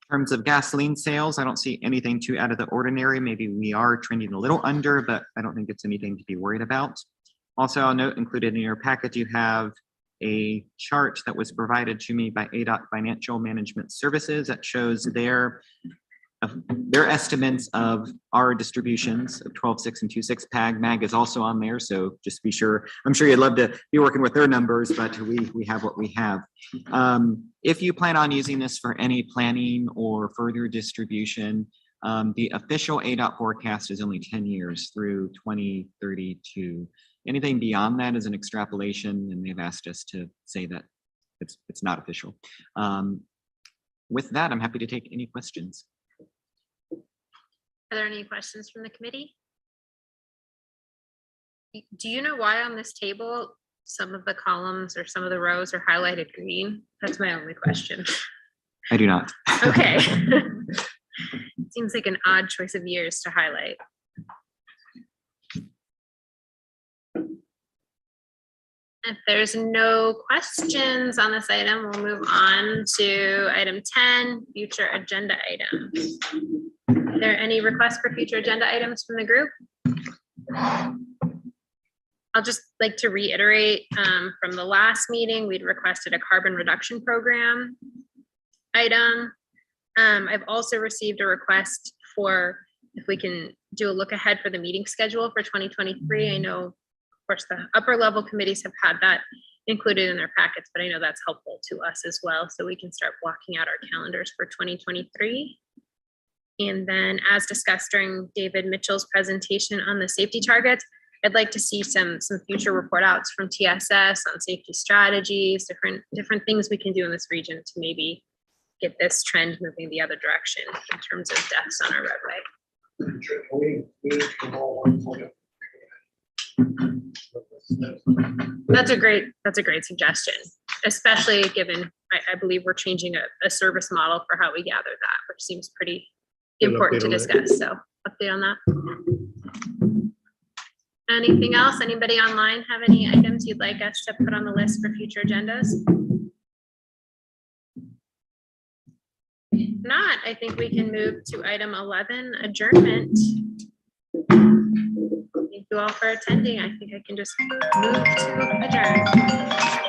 In terms of gasoline sales, I don't see anything too out of the ordinary. Maybe we are trending a little under, but I don't think it's anything to be worried about. Also, I'll note, included in your packet, you have a chart that was provided to me by ADOT Financial Management Services that shows their estimates of our distributions of 12.6 and 2.6. PAG MAG is also on there, so just be sure. I'm sure you'd love to be working with their numbers, but we have what we have. If you plan on using this for any planning or further distribution, the official ADOT forecast is only 10 years through 2032. Anything beyond that is an extrapolation, and they've asked us to say that it's not official. With that, I'm happy to take any questions. Are there any questions from the committee? Do you know why on this table some of the columns or some of the rows are highlighted green? That's my only question. I do not. Okay. Seems like an odd choice of years to highlight. If there's no questions on this item, we'll move on to item 10, future agenda items. Are there any requests for future agenda items from the group? I'll just like to reiterate from the last meeting, we'd requested a carbon reduction program item. I've also received a request for if we can do a look ahead for the meeting schedule for 2023. I know, of course, the upper level committees have had that included in their packets, but I know that's helpful to us as well. So we can start blocking out our calendars for 2023. And then as discussed during David Mitchell's presentation on the safety targets, I'd like to see some future report outs from TSS on safety strategies, different things we can do in this region to maybe get this trend moving the other direction in terms of deaths on our roadway. That's a great suggestion, especially given I believe we're changing a service model for how we gather that, which seems pretty important to discuss. So update on that. Anything else? Anybody online have any items you'd like us to put on the list for future agendas? If not, I think we can move to item 11, adjournment. Thank you all for attending. I think I can just move to adjourn.